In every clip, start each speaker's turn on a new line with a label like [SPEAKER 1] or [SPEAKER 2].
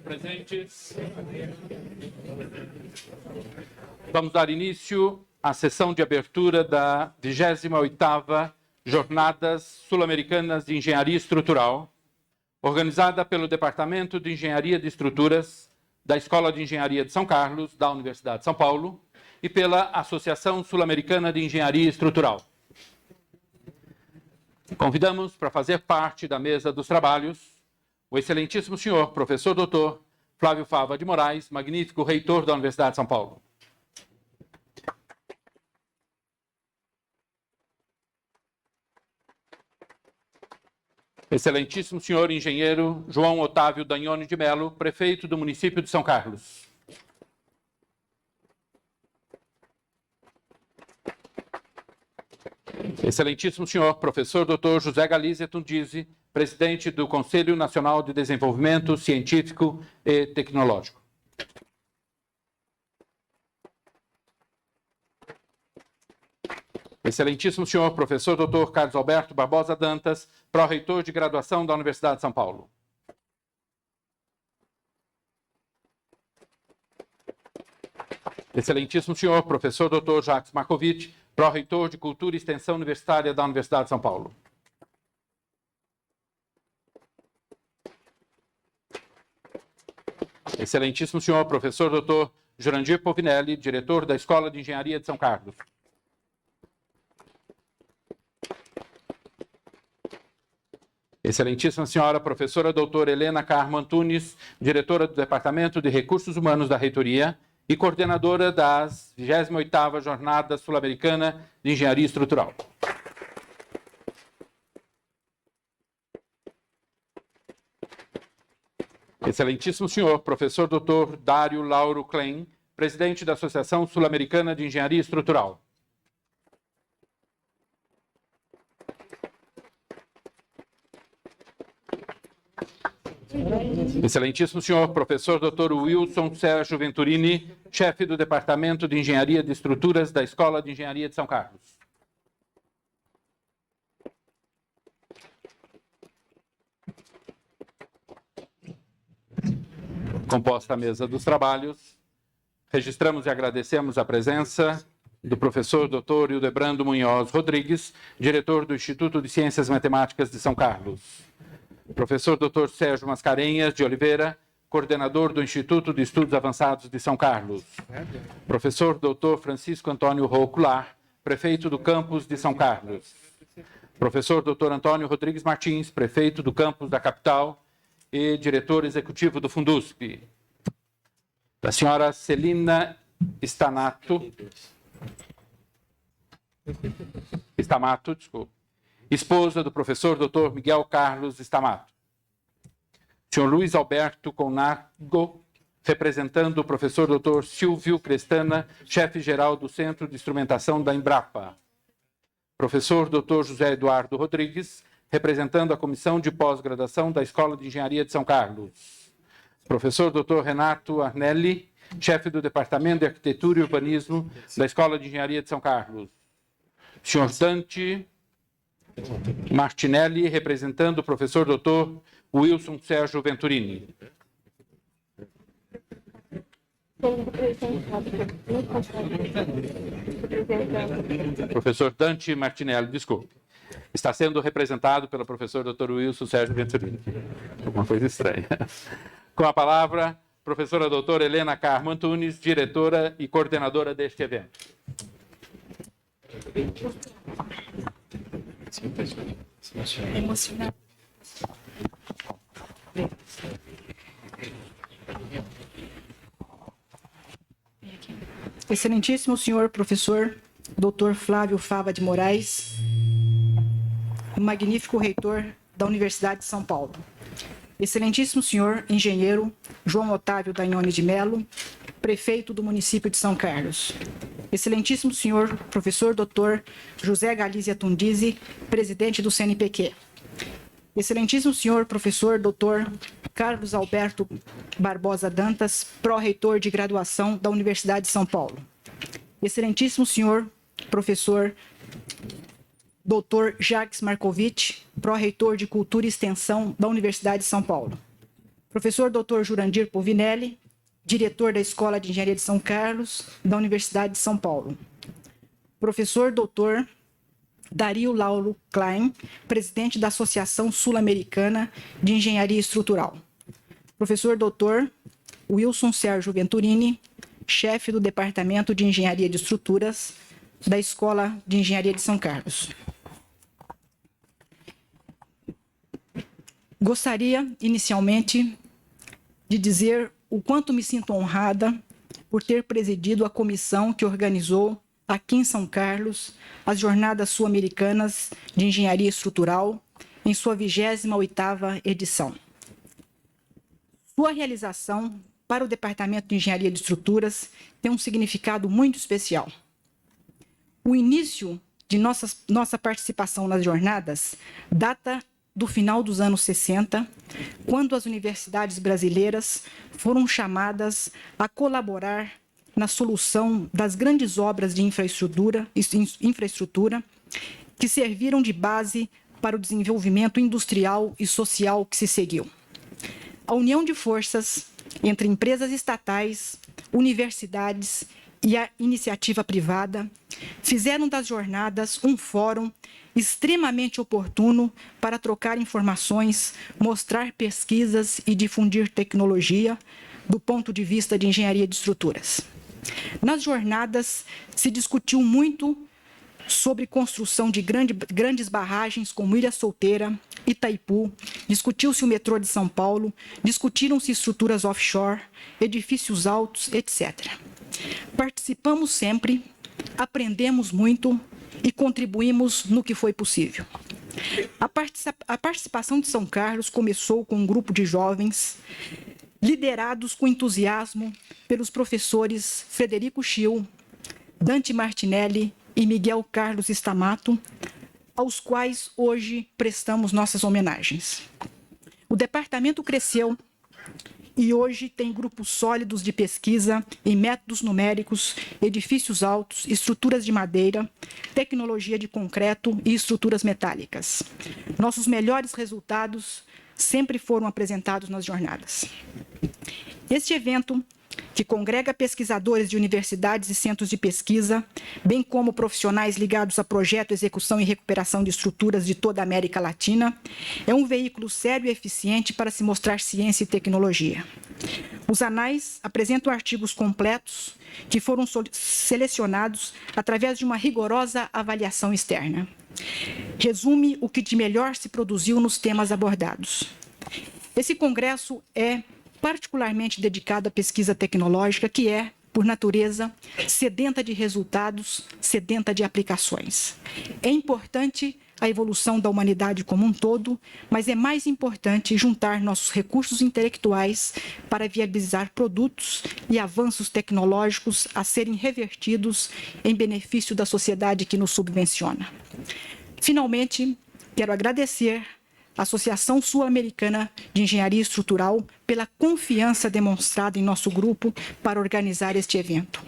[SPEAKER 1] Presentes. Vamos dar início à sessão de abertura da 28ª Jornadas Sul-Americanas de Engenharia Estrutural, organizada pelo Departamento de Engenharia de Estruturas da Escola de Engenharia de São Carlos, da Universidade de São Paulo, e pela Associação Sul-Americana de Engenharia Estrutural. Convidamos para fazer parte da mesa dos trabalhos o excelentíssimo senhor professor doutor Flávio Fava de Moraes, magnífico reitor da Universidade de São Paulo. Excelentíssimo senhor engenheiro João Otávio Dagnone de Mello, prefeito do município de São Carlos. Excelentíssimo senhor professor doutor José Galizia Tundizi, presidente do Conselho Nacional de Desenvolvimento Científico e Tecnológico. Excelentíssimo senhor professor doutor Carlos Alberto Barbosa Dantas, pró-reitor de graduação da Universidade de São Paulo. Excelentíssimo senhor professor doutor Jacques Marcovitch, pró-reitor de Cultura e Extensão Universitária da Universidade de São Paulo. Excelentíssimo senhor professor doutor Jurandir Povinelli, diretor da Escola de Engenharia de São Carlos. Excelentíssima senhora professora doutora Helena Carmo Antunes, diretora do Departamento de Recursos Humanos da Reitoria e coordenadora das 28ª Jornada Sul-Americana de Engenharia Estrutural. Excelentíssimo senhor professor doutor Dário Lauro Klein, presidente da Associação Sul-Americana de Engenharia Estrutural. Excelentíssimo senhor professor doutor Wilson Sérgio Venturini, chefe do Departamento de Engenharia de Estruturas da Escola de Engenharia de São Carlos. Composta a mesa dos trabalhos, registramos e agradecemos a presença do professor doutor Hildebrando Munhoz Rodrigues, diretor do Instituto de Ciências Matemáticas de São Carlos. Professor Dr. Sérgio Mascarenhas de Oliveira, coordenador do Instituto de Estudos Avançados de São Carlos. Professor Dr. Francisco Antônio Roucular, prefeito do campus de São Carlos. Professor Dr. Antônio Rodrigues Martins, prefeito do campus da capital e diretor executivo do Fundusp. Da senhora Celina Stamato, esposa do professor Dr. Miguel Carlos Stamato. Senhor Luiz Alberto Conago, representando o professor Dr. Silvio Crestana, chefe-geral do Centro de Instrumentação da Embrapa. Professor Dr. José Eduardo Rodrigues, representando a Comissão de Pós-Graduação da Escola de Engenharia de São Carlos. Professor Dr. Renato Arnelli, chefe do Departamento de Arquitetura e Urbanismo da Escola de Engenharia de São Carlos. Senhor Dante Martinelli, representando o professor Dr. Wilson Sérgio Venturini. Professor Dante Martinelli, desculpe. Está sendo representado pelo professor Dr. Wilson Sérgio Venturini. Uma coisa estranha. Com a palavra, professora doutora Helena Carmo Antunes, diretora e coordenadora deste evento.
[SPEAKER 2] Emocionante. Excelentíssimo senhor professor Dr. Flávio Fava de Moraes, magnífico reitor da Universidade de São Paulo. Excelentíssimo senhor engenheiro João Otávio Dagnoni de Mello, prefeito do município de São Carlos. Excelentíssimo senhor professor Dr. José Galizia Tundizi, presidente do CNPq. Excelentíssimo senhor professor Dr. Carlos Alberto Barbosa Dantas, pró-reitor de graduação da Universidade de São Paulo. Excelentíssimo senhor professor Dr. Jacques Markovitch, pró-reitor de Cultura e Extensão da Universidade de São Paulo. Professor Dr. Jurandir Povinelli, diretor da Escola de Engenharia de São Carlos, da Universidade de São Paulo. Professor Dr. Dario Lauro Klein, presidente da Associação Sul-Americana de Engenharia Estrutural. Professor Dr. Wilson Sérgio Venturini, chefe do Departamento de Engenharia de Estruturas da Escola de Engenharia de São Carlos. Gostaria, inicialmente, de dizer o quanto me sinto honrada por ter presidido a comissão que organizou, aqui em São Carlos, as Jornadas Sul-Americanas de Engenharia Estrutural, em sua 28ª edição. Sua realização para o Departamento de Engenharia de Estruturas tem um significado muito especial. O início de nossa participação nas jornadas data do final dos anos 60, quando as universidades brasileiras foram chamadas a colaborar na solução das grandes obras de infraestrutura que serviram de base para o desenvolvimento industrial e social que se seguiu. A união de forças entre empresas estatais, universidades e a iniciativa privada fizeram das jornadas um fórum extremamente oportuno para trocar informações, mostrar pesquisas e difundir tecnologia do ponto de vista de engenharia de estruturas. Nas jornadas se discutiu muito sobre construção de grandes barragens como Ilha Solteira, Itaipu, discutiu-se o metrô de São Paulo, discutiram-se estruturas offshore, edifícios altos, etc. Participamos sempre, aprendemos muito e contribuímos no que foi possível. A participação de São Carlos começou com um grupo de jovens liderados com entusiasmo pelos professores Frederico Schill, Dante Martinelli e Miguel Carlos Stamato, aos quais hoje prestamos nossas homenagens. O departamento cresceu e hoje tem grupos sólidos de pesquisa em métodos numéricos, edifícios altos, estruturas de madeira, tecnologia de concreto e estruturas metálicas. Nossos melhores resultados sempre foram apresentados nas jornadas. Este evento, que congrega pesquisadores de universidades e centros de pesquisa, bem como profissionais ligados a projeto, execução e recuperação de estruturas de toda a América Latina, é um veículo sério e eficiente para se mostrar ciência e tecnologia. Os anais apresentam artigos completos que foram selecionados através de uma rigorosa avaliação externa. Resume o que de melhor se produziu nos temas abordados. Esse congresso é particularmente dedicado à pesquisa tecnológica, que é, por natureza, sedenta de resultados, sedenta de aplicações. É importante a evolução da humanidade como um todo, mas é mais importante juntar nossos recursos intelectuais para viabilizar produtos e avanços tecnológicos a serem revertidos em benefício da sociedade que nos subvenciona. Finalmente, quero agradecer à Associação Sul-Americana de Engenharia Estrutural pela confiança demonstrada em nosso grupo para organizar este evento.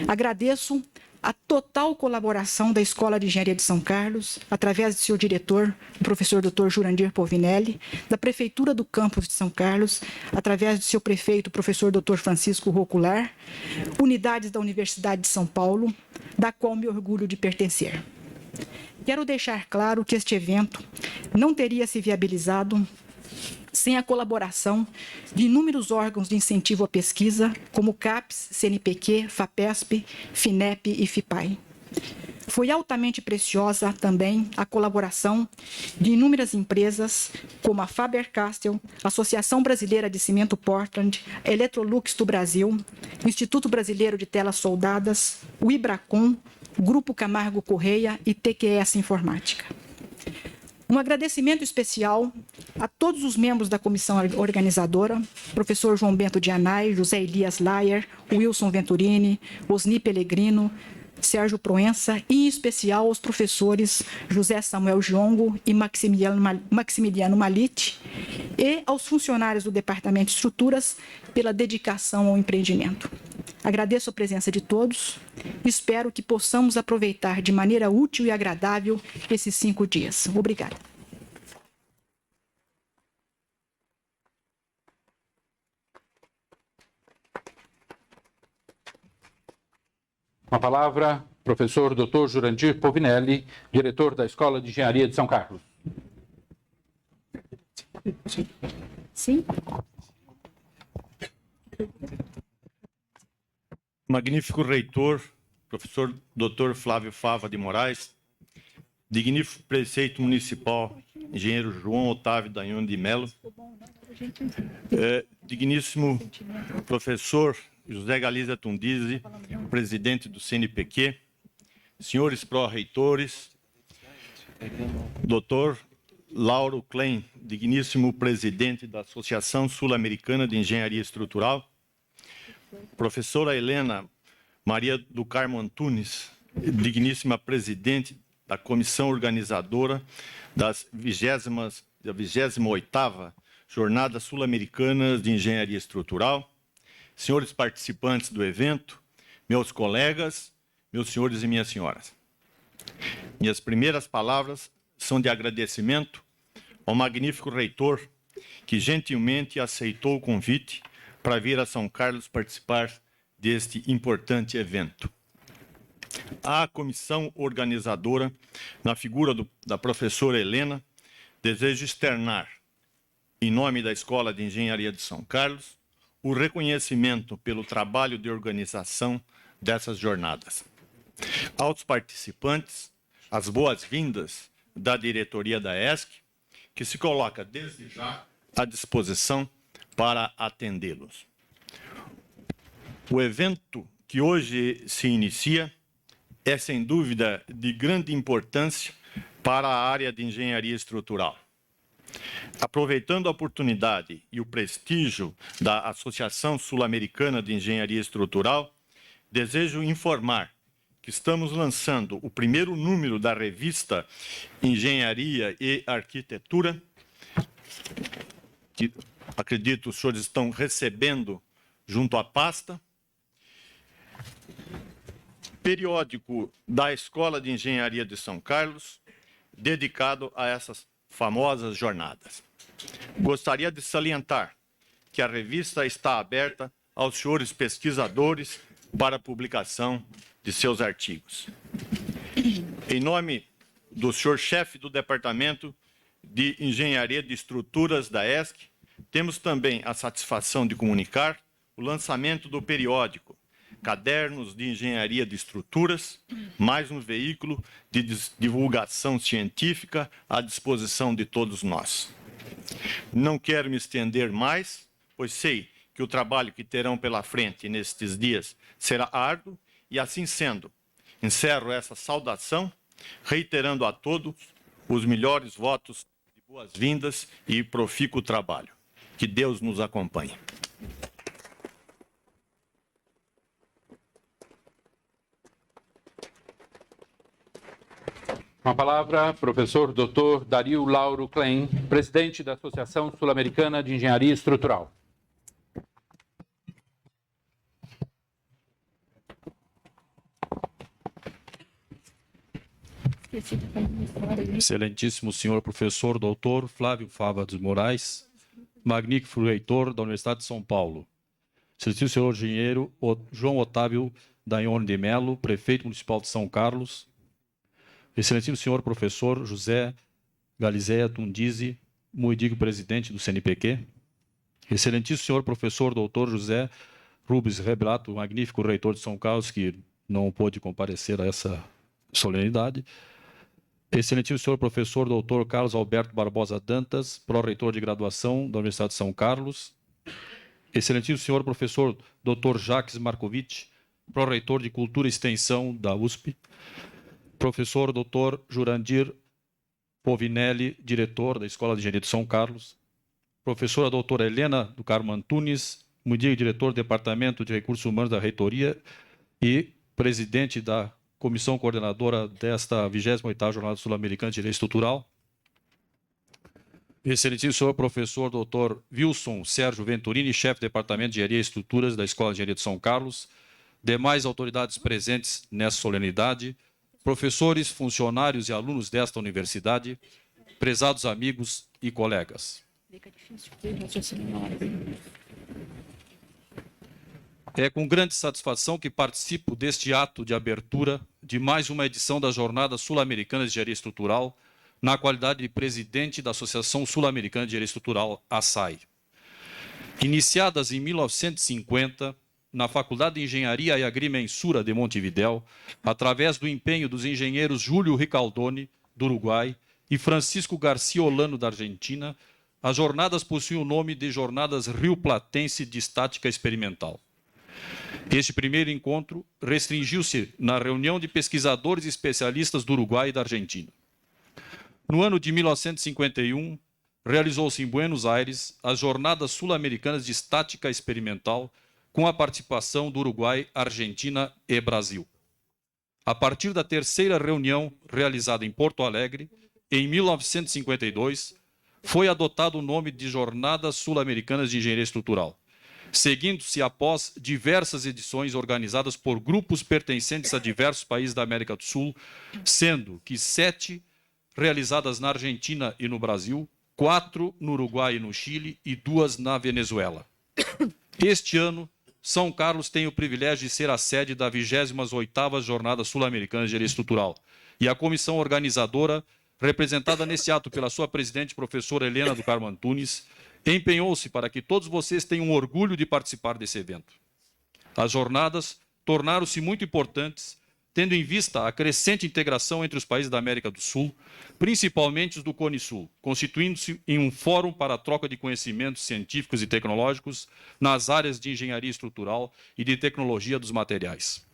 [SPEAKER 2] Agradeço a total colaboração da Escola de Engenharia de São Carlos, através de seu diretor, o professor Dr. Jurandir Povinelli, da Prefeitura do Campus de São Carlos, através de seu prefeito, o professor Dr. Francisco Rocular, unidades da Universidade de São Paulo, da qual me orgulho de pertencer. Quero deixar claro que este evento não teria se viabilizado sem a colaboração de inúmeros órgãos de incentivo à pesquisa, como CAPES, CNPq, FAPESP, FINEP e FIPAI. Foi altamente preciosa também a colaboração de inúmeras empresas, como a Faber-Castell, Associação Brasileira de Cimento Portland, Electrolux do Brasil, Instituto Brasileiro de Telas Soldadas, o Ibracon, Grupo Camargo Correia e TQS Informática. Um agradecimento especial a todos os membros da comissão organizadora, professor João Bento de Anay, José Elias Layer, Wilson Venturini, Osni Pellegrino, Sérgio Proença, e em especial aos professores José Samuel Giongo e Maximiliano Malite, e aos funcionários do Departamento de Estruturas pela dedicação ao empreendimento. Agradeço a presença de todos e espero que possamos aproveitar de maneira útil e agradável esses 5 dias. Obrigada.
[SPEAKER 1] Com a palavra, professor Dr. Jurandir Povinelli, diretor da Escola de Engenharia de São Carlos.
[SPEAKER 2] Sim.
[SPEAKER 3] Magnífico reitor, professor Dr. Flávio Fava de Moraes, dignífico prefeito municipal, engenheiro João Otávio Dagnoni de Mello, digníssimo professor José Galiza Tundizi, presidente do CNPq, senhores pró-reitores, Dr. Lauro Klein, digníssimo presidente da Associação Sul-Americana de Engenharia Estrutural, professora Helena Maria do Carmo Antunes, digníssima presidente da comissão organizadora da 28ª Jornada Sul-Americana de Engenharia Estrutural, senhores participantes do evento, meus colegas, meus senhores e minhas senhoras. Minhas primeiras palavras são de agradecimento ao magnífico reitor que gentilmente aceitou o convite para vir a São Carlos participar deste importante evento. A comissão organizadora, na figura da professora Helena, deseja externar, em nome da Escola de Engenharia de São Carlos, o reconhecimento pelo trabalho de organização dessas jornadas. Aos participantes, as boas-vindas da diretoria da ESC, que se coloca desde já à disposição para atendê-los. O evento que hoje se inicia é, sem dúvida, de grande importância para a área de engenharia estrutural. Aproveitando a oportunidade e o prestígio da Associação Sul-Americana de Engenharia Estrutural, desejo informar que estamos lançando o primeiro número da revista Engenharia e Arquitetura, que acredito os senhores estão recebendo junto à pasta, periódico da Escola de Engenharia de São Carlos, dedicado a essas famosas jornadas. Gostaria de salientar que a revista está aberta aos senhores pesquisadores para a publicação de seus artigos. Em nome do senhor chefe do Departamento de Engenharia de Estruturas da ESC, temos também a satisfação de comunicar o lançamento do periódico Cadernos de Engenharia de Estruturas, mais um veículo de divulgação científica à disposição de todos nós. Não quero me estender mais, pois sei que o trabalho que terão pela frente nestes dias será árduo, e assim sendo, encerro essa saudação, reiterando a todos os melhores votos de boas-vindas e profícuo trabalho. Que Deus nos acompanhe.
[SPEAKER 1] Com a palavra, professor Dr. Dario Lauro Klein, presidente da Associação Sul-Americana de Engenharia Estrutural.
[SPEAKER 4] Excelentíssimo senhor professor doutor Flávio Fava dos Moraes, magnífico reitor da Universidade de São Paulo. Excelentíssimo senhor engenheiro João Otávio Daione de Mello, prefeito municipal de São Carlos. Excelentíssimo senhor professor José Galizéia Tundizi, muito digno presidente do CNPq. Excelentíssimo senhor professor doutor José Rubens Rebelato, magnífico reitor de São Carlos, que não pôde comparecer a essa solenidade. Excelentíssimo senhor professor doutor Carlos Alberto Barbosa Dantas, pró-reitor de graduação da Universidade de São Carlos. Excelentíssimo senhor professor doutor Jacques Markovitch, pró-reitor de Cultura e Extensão da USP. Professor doutor Jurandir Povinelli, diretor da Escola de Engenharia de São Carlos. Professora doutora Helena do Carmo Antunes, diretor do Departamento de Recursos Humanos da Reitoria e presidente da comissão coordenadora desta 28ª Jornada Sul-Americana de Engenharia Estrutural. Excelentíssimo senhor professor Dr. Wilson Sérgio Venturini, chefe do Departamento de Engenharia e Estruturas da Escola de Engenharia de São Carlos, demais autoridades presentes nessa solenidade, professores, funcionários e alunos desta universidade, prezados amigos e colegas. É com grande satisfação que participo deste ato de abertura de mais uma edição da Jornada Sul-Americana de Engenharia Estrutural, na qualidade de presidente da Associação Sul-Americana de Engenharia Estrutural, ASAE. Iniciadas em 1950, na Faculdade de Engenharia e Agrimensura de Montevidéu, através do empenho dos engenheiros Júlio Ricaldoni, do Uruguai, e Francisco Garcia Olano, da Argentina, as jornadas possuem o nome de Jornadas Rio Platense de Estática Experimental. Este primeiro encontro restringiu-se na reunião de pesquisadores e especialistas do Uruguai e da Argentina. No ano de 1951, realizou-se em Buenos Aires as Jornadas Sul-Americanas de Estática Experimental, com a participação do Uruguai, Argentina e Brasil. A partir da terceira reunião realizada em Porto Alegre, em 1952, foi adotado o nome de Jornadas Sul-Americanas de Engenharia Estrutural, seguindo-se após diversas edições organizadas por grupos pertencentes a diversos países da América do Sul, sendo que 7 realizadas na Argentina e no Brasil, 4 no Uruguai e no Chile e 2 na Venezuela. Este ano, São Carlos tem o privilégio de ser a sede da 28ª Jornada Sul-Americana de Engenharia Estrutural, e a comissão organizadora, representada nesse ato pela sua presidente, professora Helena do Carmo Antunes, empenhou-se para que todos vocês tenham orgulho de participar desse evento. As jornadas tornaram-se muito importantes, tendo em vista a crescente integração entre os países da América do Sul, principalmente os do Cone Sul, constituindo-se em um fórum para a troca de conhecimentos científicos e tecnológicos nas áreas de engenharia estrutural e de tecnologia dos materiais.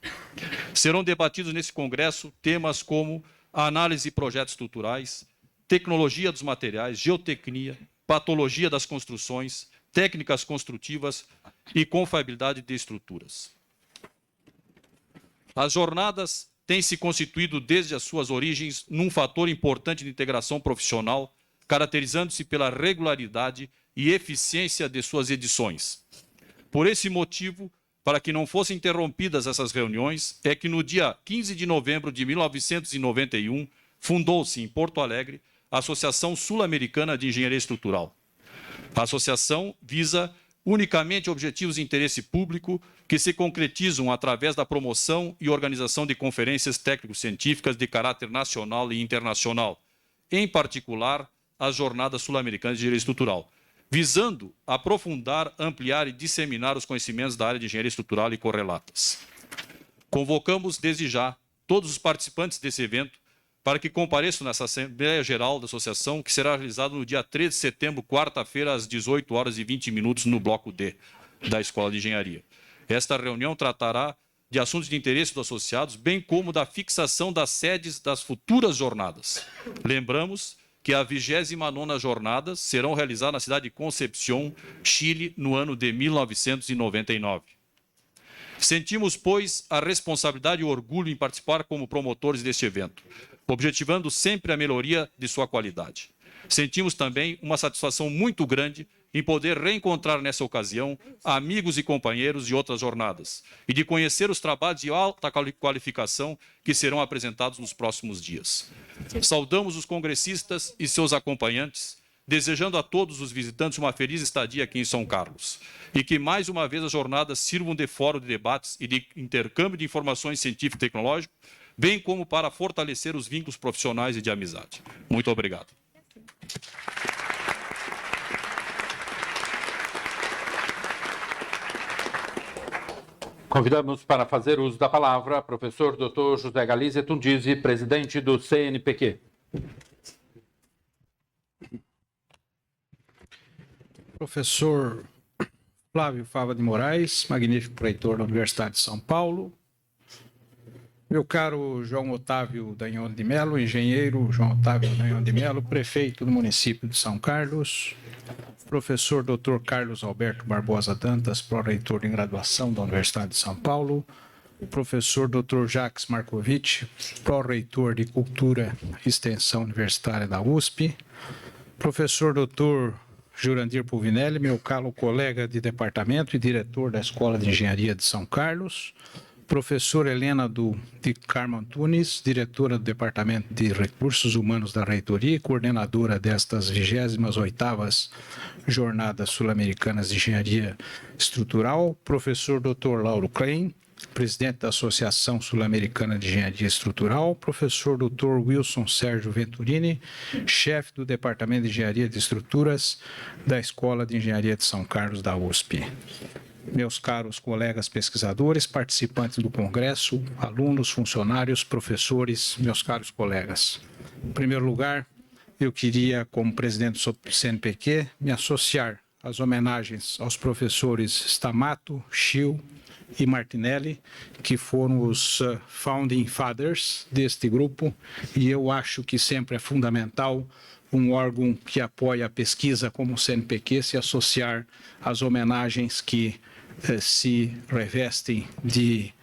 [SPEAKER 4] Serão debatidos nesse congresso temas como a análise de projetos estruturais, tecnologia dos materiais, geotecnia, patologia das construções, técnicas construtivas e confiabilidade de estruturas. As jornadas têm se constituído desde as suas origens num fator importante de integração profissional, caracterizando-se pela regularidade e eficiência de suas edições. Por esse motivo, para que não fossem interrompidas essas reuniões, é que no dia 15 de novembro de 1991, fundou-se em Porto Alegre a Associação Sul-Americana de Engenharia Estrutural. A associação visa unicamente objetivos de interesse público que se concretizam através da promoção e organização de conferências técnico-científicas de caráter nacional e internacional, em particular as Jornadas Sul-Americanas de Engenharia Estrutural, visando aprofundar, ampliar e disseminar os conhecimentos da área de engenharia estrutural e correlatas. Convocamos desde já todos os participantes desse evento para que compareçam nessa Assembleia Geral da Associação, que será realizada no dia 13 de setembro, quarta-feira, às 18h20, no Bloco D da Escola de Engenharia. Esta reunião tratará de assuntos de interesse dos associados, bem como da fixação das sedes das futuras jornadas. Lembramos que a 29ª jornada serão realizadas na cidade de Concepción, Chile, no ano de 1999. Sentimos, pois, a responsabilidade e o orgulho em participar como promotores deste evento, objetivando sempre a melhoria de sua qualidade. Sentimos também uma satisfação muito grande em poder reencontrar nessa ocasião amigos e companheiros de outras jornadas e de conhecer os trabalhos de alta qualificação que serão apresentados nos próximos dias. Saudamos os congressistas e seus acompanhantes, desejando a todos os visitantes uma feliz estadia aqui em São Carlos e que mais uma vez as jornadas sirvam de fórum de debates e de intercâmbio de informações científico e tecnológico, bem como para fortalecer os vínculos profissionais e de amizade. Muito obrigado.
[SPEAKER 1] Convidamos para fazer uso da palavra professor Dr. José Galizia Tundizi, presidente do CNPq.
[SPEAKER 5] Professor Flávio Fava de Moraes, magnífico reitor da Universidade de São Paulo. Meu caro João Otávio Dagnon de Mello, engenheiro João Otávio Dagnon de Mello, prefeito do município de São Carlos. Professor Dr. Carlos Alberto Barbosa Dantas, pró-reitor de graduação da Universidade de São Paulo. Professor Dr. Jacques Marcovitch, pró-reitor de Cultura e Extensão Universitária da USP. Professor Dr. Jurandir Pulvinelli, meu caro colega de departamento e diretor da Escola de Engenharia de São Carlos. Professora Helena de Carmo Antunes, diretora do Departamento de Recursos Humanos da Reitoria e coordenadora destas 28ª Jornadas Sul-Americanas de Engenharia Estrutural. Professor Dr. Lauro Klein, presidente da Associação Sul-Americana de Engenharia Estrutural. Professor Dr. Wilson Sérgio Venturini, chefe do Departamento de Engenharia de Estruturas da Escola de Engenharia de São Carlos da USP. Meus caros colegas pesquisadores, participantes do Congresso, alunos, funcionários, professores, meus caros colegas. Em primeiro lugar, eu queria, como presidente do CNPq, me associar às homenagens aos professores Stamato, Schill e Martinelli, que foram os founding fathers deste grupo, e eu acho que sempre é fundamental um órgão que apoia a pesquisa como o CNPq se associar às homenagens que se revestem de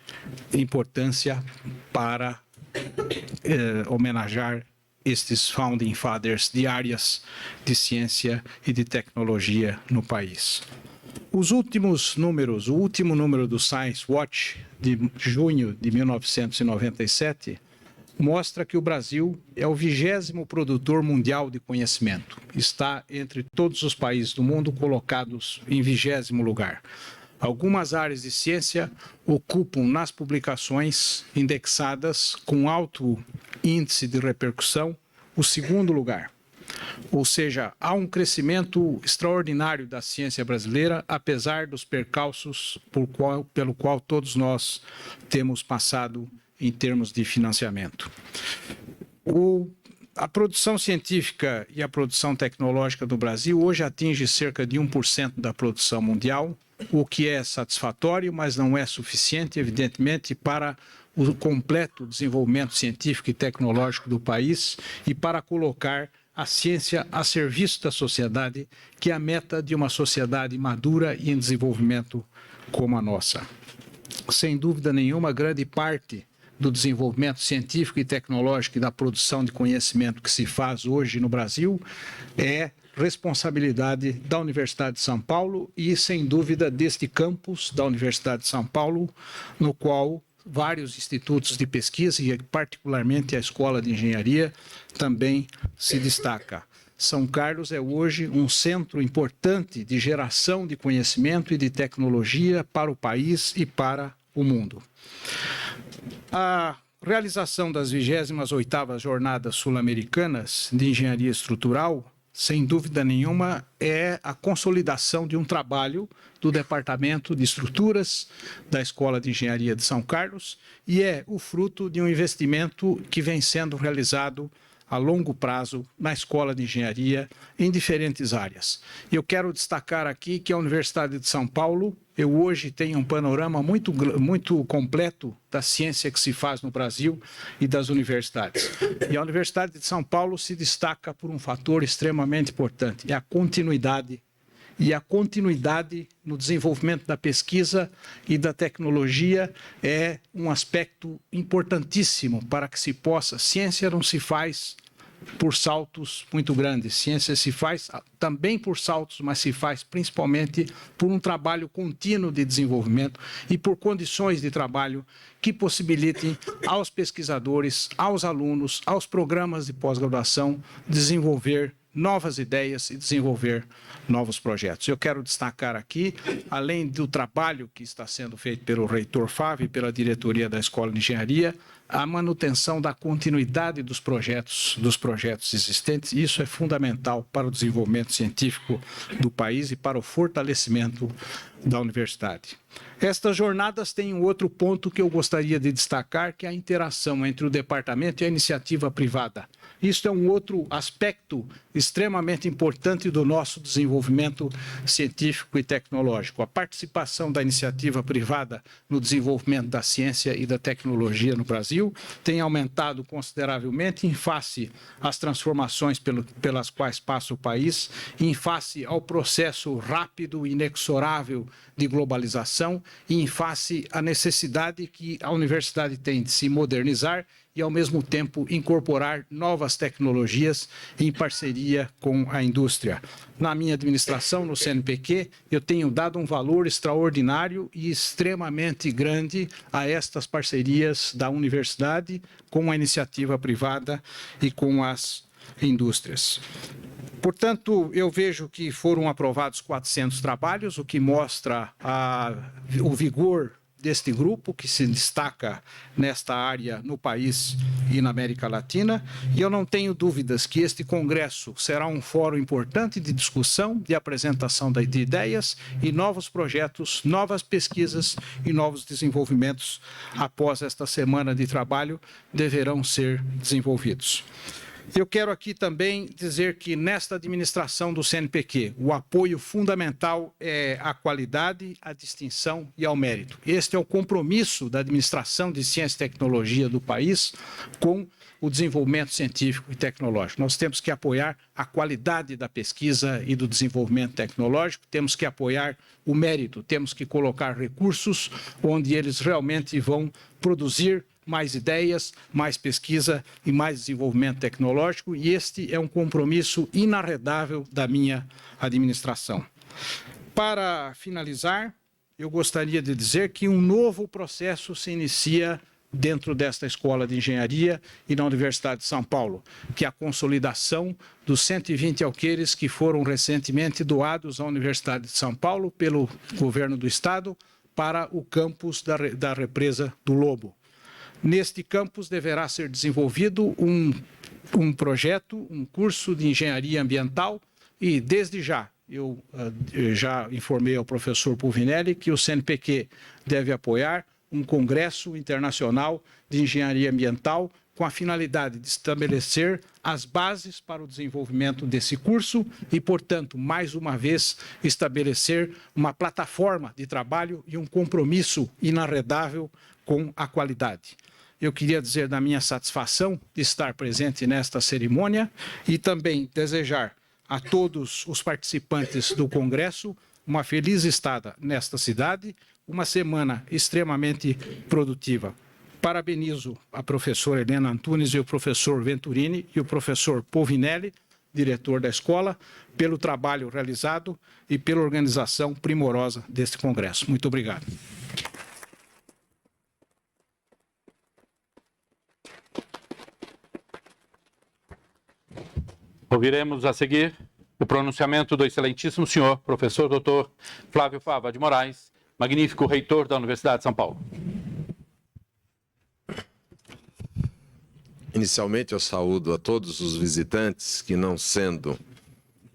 [SPEAKER 5] importância para homenagear estes founding fathers de áreas de ciência e de tecnologia no país. Os últimos números, o último número do Science Watch de junho de 1997 mostra que o Brasil é o 20º produtor mundial de conhecimento. Está entre todos os países do mundo colocados em 20º lugar. Algumas áreas de ciência ocupam nas publicações indexadas com alto índice de repercussão o 2º lugar. Ou seja, há um crescimento extraordinário da ciência brasileira, apesar dos percalços pelo qual todos nós temos passado em termos de financiamento. A produção científica e a produção tecnológica do Brasil hoje atinge cerca de 1% da produção mundial, o que é satisfatório, mas não é suficiente, evidentemente, para o completo desenvolvimento científico e tecnológico do país e para colocar a ciência a serviço da sociedade, que é a meta de uma sociedade madura e em desenvolvimento como a nossa. Sem dúvida nenhuma, grande parte do desenvolvimento científico e tecnológico e da produção de conhecimento que se faz hoje no Brasil é responsabilidade da Universidade de São Paulo e, sem dúvida, deste campus da Universidade de São Paulo, no qual vários institutos de pesquisa e, particularmente, a Escola de Engenharia também se destaca. São Carlos é hoje um centro importante de geração de conhecimento e de tecnologia para o país e para o mundo. A realização das 28ª Jornadas Sul-Americanas de Engenharia Estrutural, sem dúvida nenhuma, é a consolidação de um trabalho do Departamento de Estruturas da Escola de Engenharia de São Carlos e é o fruto de um investimento que vem sendo realizado a longo prazo na Escola de Engenharia em diferentes áreas. Eu quero destacar aqui que a Universidade de São Paulo, eu hoje tenho um panorama muito completo da ciência que se faz no Brasil e das universidades. E a Universidade de São Paulo se destaca por um fator extremamente importante, é a continuidade. E a continuidade no desenvolvimento da pesquisa e da tecnologia é um aspecto importantíssimo para que se possa. Ciência não se faz por saltos muito grandes. Ciência se faz também por saltos, mas se faz principalmente por um trabalho contínuo de desenvolvimento e por condições de trabalho que possibilitem aos pesquisadores, aos alunos, aos programas de pós-graduação desenvolver novas ideias e desenvolver novos projetos. Eu quero destacar aqui, além do trabalho que está sendo feito pelo reitor Fávio e pela diretoria da Escola de Engenharia, a manutenção da continuidade dos projetos existentes. Isso é fundamental para o desenvolvimento científico do país e para o fortalecimento da universidade. Estas jornadas têm um outro ponto que eu gostaria de destacar, que é a interação entre o departamento e a iniciativa privada. Isso é um outro aspecto extremamente importante do nosso desenvolvimento científico e tecnológico. A participação da iniciativa privada no desenvolvimento da ciência e da tecnologia no Brasil tem aumentado consideravelmente em face às transformações pelas quais passa o país, em face ao processo rápido e inexorável de globalização e em face à necessidade que a universidade tem de se modernizar e, ao mesmo tempo, incorporar novas tecnologias em parceria com a indústria. Na minha administração, no CNPq, eu tenho dado um valor extraordinário e extremamente grande a estas parcerias da universidade com a iniciativa privada e com as indústrias. Portanto, eu vejo que foram aprovados 400 trabalhos, o que mostra o vigor deste grupo, que se destaca nesta área no país e na América Latina, e eu não tenho dúvidas que este congresso será um fórum importante de discussão, de apresentação de ideias e novos projetos, novas pesquisas e novos desenvolvimentos após esta semana de trabalho deverão ser desenvolvidos. Eu quero aqui também dizer que nesta administração do CNPq, o apoio fundamental é a qualidade, a distinção e ao mérito. Este é o compromisso da administração de ciência e tecnologia do país com o desenvolvimento científico e tecnológico. Nós temos que apoiar a qualidade da pesquisa e do desenvolvimento tecnológico, temos que apoiar o mérito, temos que colocar recursos onde eles realmente vão produzir mais ideias, mais pesquisa e mais desenvolvimento tecnológico, e este é um compromisso inarredável da minha administração. Para finalizar, eu gostaria de dizer que um novo processo se inicia dentro desta Escola de Engenharia e na Universidade de São Paulo, que é a consolidação dos 120 alqueires que foram recentemente doados à Universidade de São Paulo pelo governo do Estado para o campus da Represa do Lobo. Neste campus deverá ser desenvolvido um projeto, um curso de engenharia ambiental e, desde já, eu já informei ao professor Pulvinelli que o CNPq deve apoiar um congresso internacional de engenharia ambiental com a finalidade de estabelecer as bases para o desenvolvimento desse curso e, portanto, mais uma vez, estabelecer uma plataforma de trabalho e um compromisso inarredável com a qualidade. Eu queria dizer da minha satisfação de estar presente nesta cerimônia e também desejar a todos os participantes do Congresso uma feliz estada nesta cidade, uma semana extremamente produtiva. Parabenizo a professora Helena Antunes e o professor Venturini e o professor Povinelli, diretor da escola, pelo trabalho realizado e pela organização primorosa deste congresso. Muito obrigado.
[SPEAKER 1] Ouviremos a seguir o pronunciamento do excelentíssimo senhor, professor Dr. Flávio Fava de Moraes, magnífico reitor da Universidade de São Paulo.
[SPEAKER 6] Inicialmente, eu saúdo a todos os visitantes que, não sendo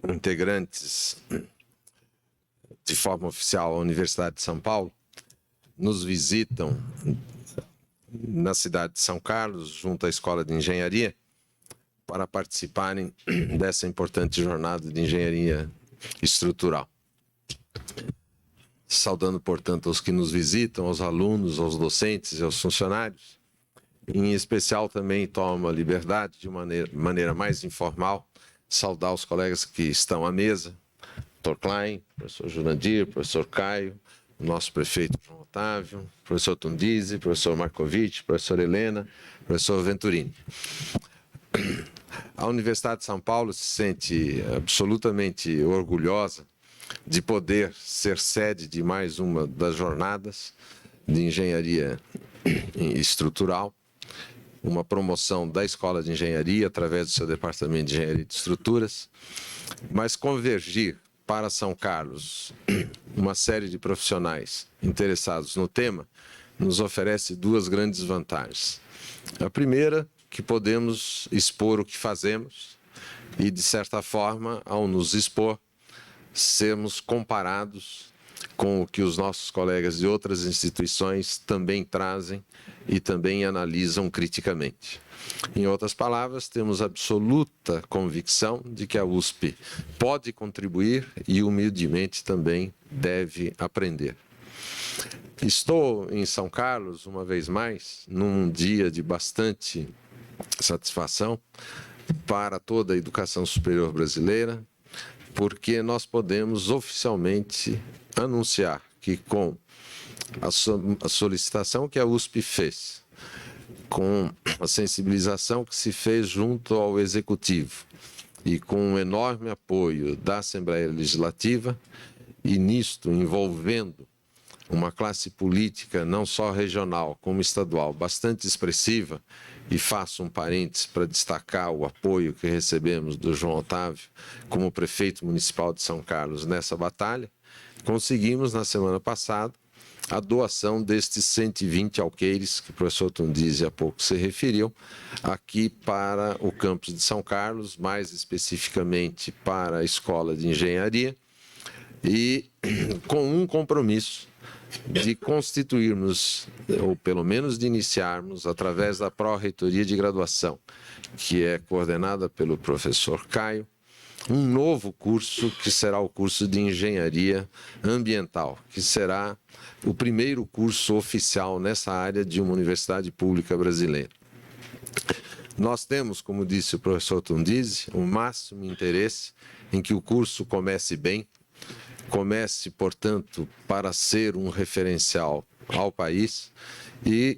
[SPEAKER 6] integrantes de forma oficial à Universidade de São Paulo, nos visitam na cidade de São Carlos, junto à Escola de Engenharia, para participarem dessa importante jornada de engenharia estrutural. Saudando, portanto, aos que nos visitam, aos alunos, aos docentes e aos funcionários. Em especial, também tomo a liberdade, de maneira mais informal, saudar os colegas que estão à mesa, professor Klein, professor Jurandir, professor Caio, o nosso prefeito João Otávio, professor Tundizi, professor Markovic, professor Helena, professor Venturini. A Universidade de São Paulo se sente absolutamente orgulhosa de poder ser sede de mais uma das jornadas de engenharia estrutural, uma promoção da Escola de Engenharia através do seu Departamento de Engenharia de Estruturas, mas convergir para São Carlos uma série de profissionais interessados no tema nos oferece duas grandes vantagens. A primeira, que podemos expor o que fazemos e, de certa forma, ao nos expor, sermos comparados com o que os nossos colegas de outras instituições também trazem e também analisam criticamente. Em outras palavras, temos absoluta convicção de que a USP pode contribuir e, humildemente, também deve aprender. Estou em São Carlos, uma vez mais, num dia de bastante satisfação para toda a educação superior brasileira, porque nós podemos oficialmente anunciar que, com a solicitação que a USP fez, com a sensibilização que se fez junto ao Executivo e com o enorme apoio da Assembleia Legislativa, e nisto envolvendo uma classe política não só regional como estadual bastante expressiva, e faço um parênteses para destacar o apoio que recebemos do João Otávio como prefeito municipal de São Carlos nessa batalha, conseguimos na semana passada a doação destes 120 alqueires, que o professor Tundizi há pouco se referiu, aqui para o campus de São Carlos, mais especificamente para a Escola de Engenharia, e com um compromisso de constituirmos, ou pelo menos de iniciarmos, através da Pró-Reitoria de Graduação, que é coordenada pelo professor Caio, um novo curso que será o curso de Engenharia Ambiental, que será o primeiro curso oficial nessa área de uma universidade pública brasileira. Nós temos, como disse o professor Tundizi, o máximo interesse em que o curso comece bem, comece, portanto, para ser um referencial ao país e,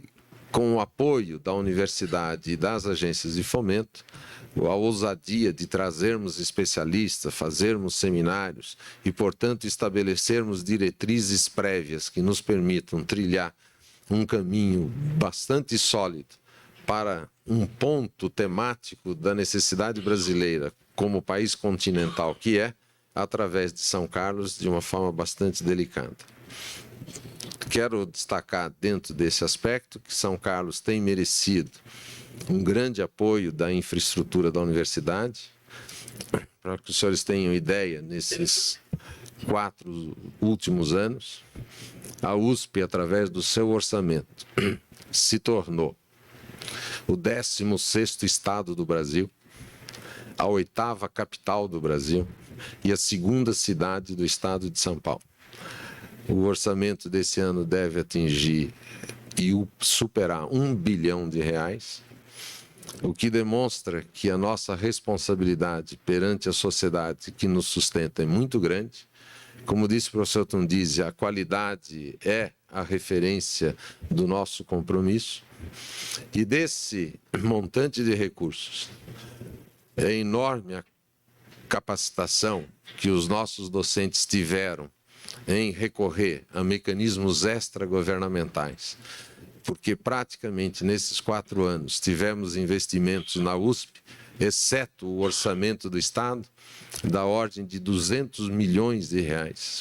[SPEAKER 6] com o apoio da universidade e das agências de fomento, a ousadia de trazermos especialistas, fazermos seminários e, portanto, estabelecermos diretrizes prévias que nos permitam trilhar um caminho bastante sólido para um ponto temático da necessidade brasileira como país continental que é, através de São Carlos, de uma forma bastante delicada. Quero destacar dentro desse aspecto que São Carlos tem merecido um grande apoio da infraestrutura da universidade. Para que os senhores tenham ideia, nesses 4 últimos anos, a USP, através do seu orçamento, se tornou o 16º estado do Brasil, a 8ª capital do Brasil e a 2ª cidade do estado de São Paulo. O orçamento desse ano deve atingir e superar R$1 bilhão, o que demonstra que a nossa responsabilidade perante a sociedade que nos sustenta é muito grande. Como disse o professor Tundizi, a qualidade é a referência do nosso compromisso. E desse montante de recursos, é enorme a capacitação que os nossos docentes tiveram em recorrer a mecanismos extragovernamentais, porque praticamente nesses 4 anos tivemos investimentos na USP, exceto o orçamento do Estado, da ordem de R$200 milhões.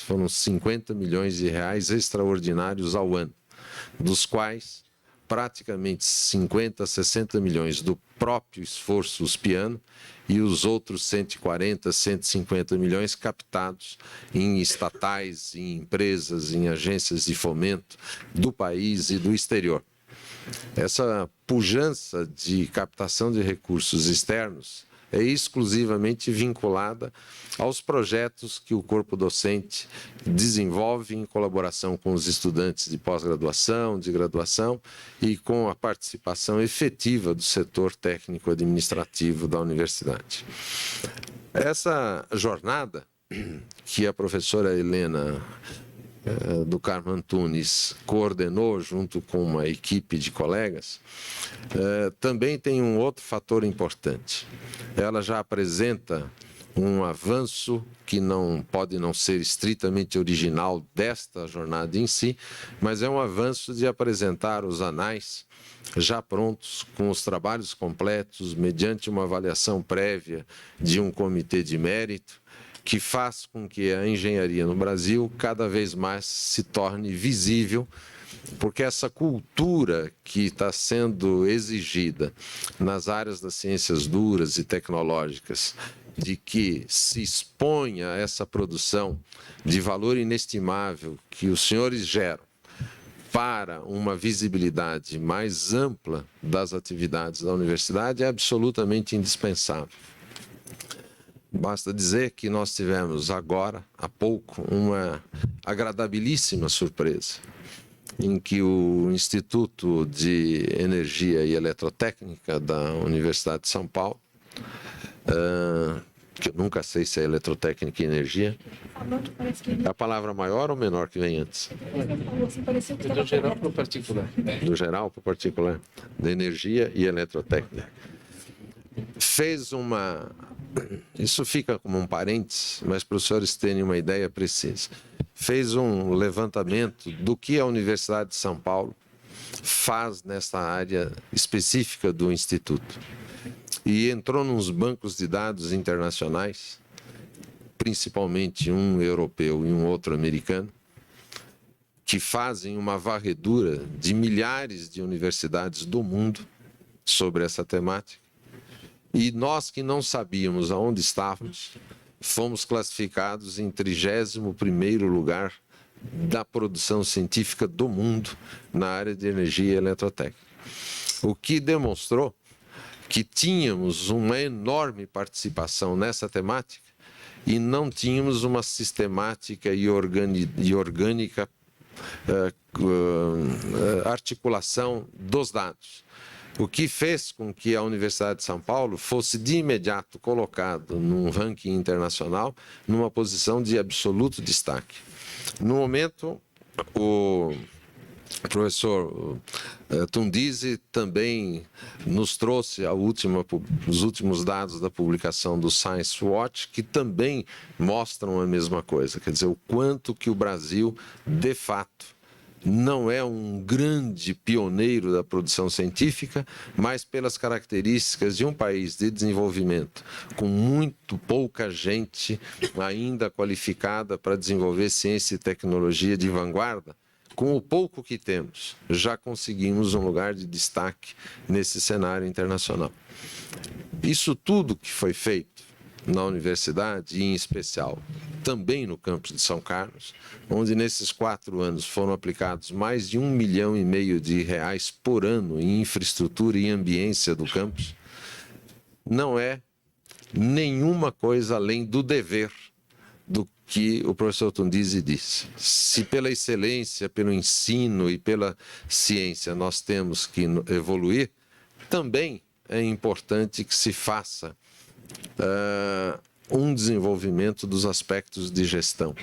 [SPEAKER 6] Foram 50 milhões de reais extraordinários ao ano, dos quais praticamente 50, 60 milhões do próprio esforço uspiano e os outros 140, 150 milhões captados em estatais, em empresas, em agências de fomento do país e do exterior. Essa pujança de captação de recursos externos é exclusivamente vinculada aos projetos que o corpo docente desenvolve em colaboração com os estudantes de pós-graduação, de graduação e com a participação efetiva do setor técnico-administrativo da universidade. Essa jornada que a professora Helena do Carmo Antunes coordenou junto com uma equipe de colegas, também tem um outro fator importante. Ela já apresenta um avanço que não pode não ser estritamente original desta jornada em si, mas é um avanço de apresentar os anais já prontos, com os trabalhos completos, mediante uma avaliação prévia de um comitê de mérito, que faz com que a engenharia no Brasil cada vez mais se torne visível, porque essa cultura que está sendo exigida nas áreas das ciências duras e tecnológicas, de que se exponha essa produção de valor inestimável que os senhores geram para uma visibilidade mais ampla das atividades da universidade, é absolutamente indispensável. Basta dizer que nós tivemos agora, há pouco, uma agradabilíssima surpresa, em que o Instituto de Energia e Eletrotécnica da Universidade de São Paulo, que eu nunca sei se é eletrotécnica e energia, é a palavra maior ou menor que vem antes?
[SPEAKER 5] Do geral para o particular.
[SPEAKER 6] Do geral para o particular, da energia e eletrotécnica. Fez uma... Isso fica como um parênteses, mas para os senhores terem uma ideia precisa. Fez um levantamento do que a Universidade de São Paulo faz nessa área específica do Instituto. E entrou nos bancos de dados internacionais, principalmente um europeu e um outro americano, que fazem uma varredura de milhares de universidades do mundo sobre essa temática. E nós que não sabíamos aonde estávamos, fomos classificados em 31º lugar da produção científica do mundo na área de energia e eletrotécnica. O que demonstrou que tínhamos uma enorme participação nessa temática e não tínhamos uma sistemática e orgânica articulação dos dados. O que fez com que a Universidade de São Paulo fosse de imediato colocado num ranking internacional, numa posição de absoluto destaque. No momento, o professor Tundizi também nos trouxe os últimos dados da publicação do Science Watch, que também mostram a mesma coisa, quer dizer, o quanto que o Brasil, de fato, não é um grande pioneiro da produção científica, mas pelas características de um país de desenvolvimento, com muito pouca gente ainda qualificada para desenvolver ciência e tecnologia de vanguarda, com o pouco que temos, já conseguimos um lugar de destaque nesse cenário internacional. Isso tudo que foi feito na universidade, e em especial também no campus de São Carlos, onde nesses 4 anos foram aplicados mais de R$1,5 milhão por ano em infraestrutura e ambiência do campus, não é nenhuma coisa além do dever do que o professor Tundizi disse. Se pela excelência, pelo ensino e pela ciência nós temos que evoluir, também é importante que se faça um desenvolvimento dos aspectos de gestão,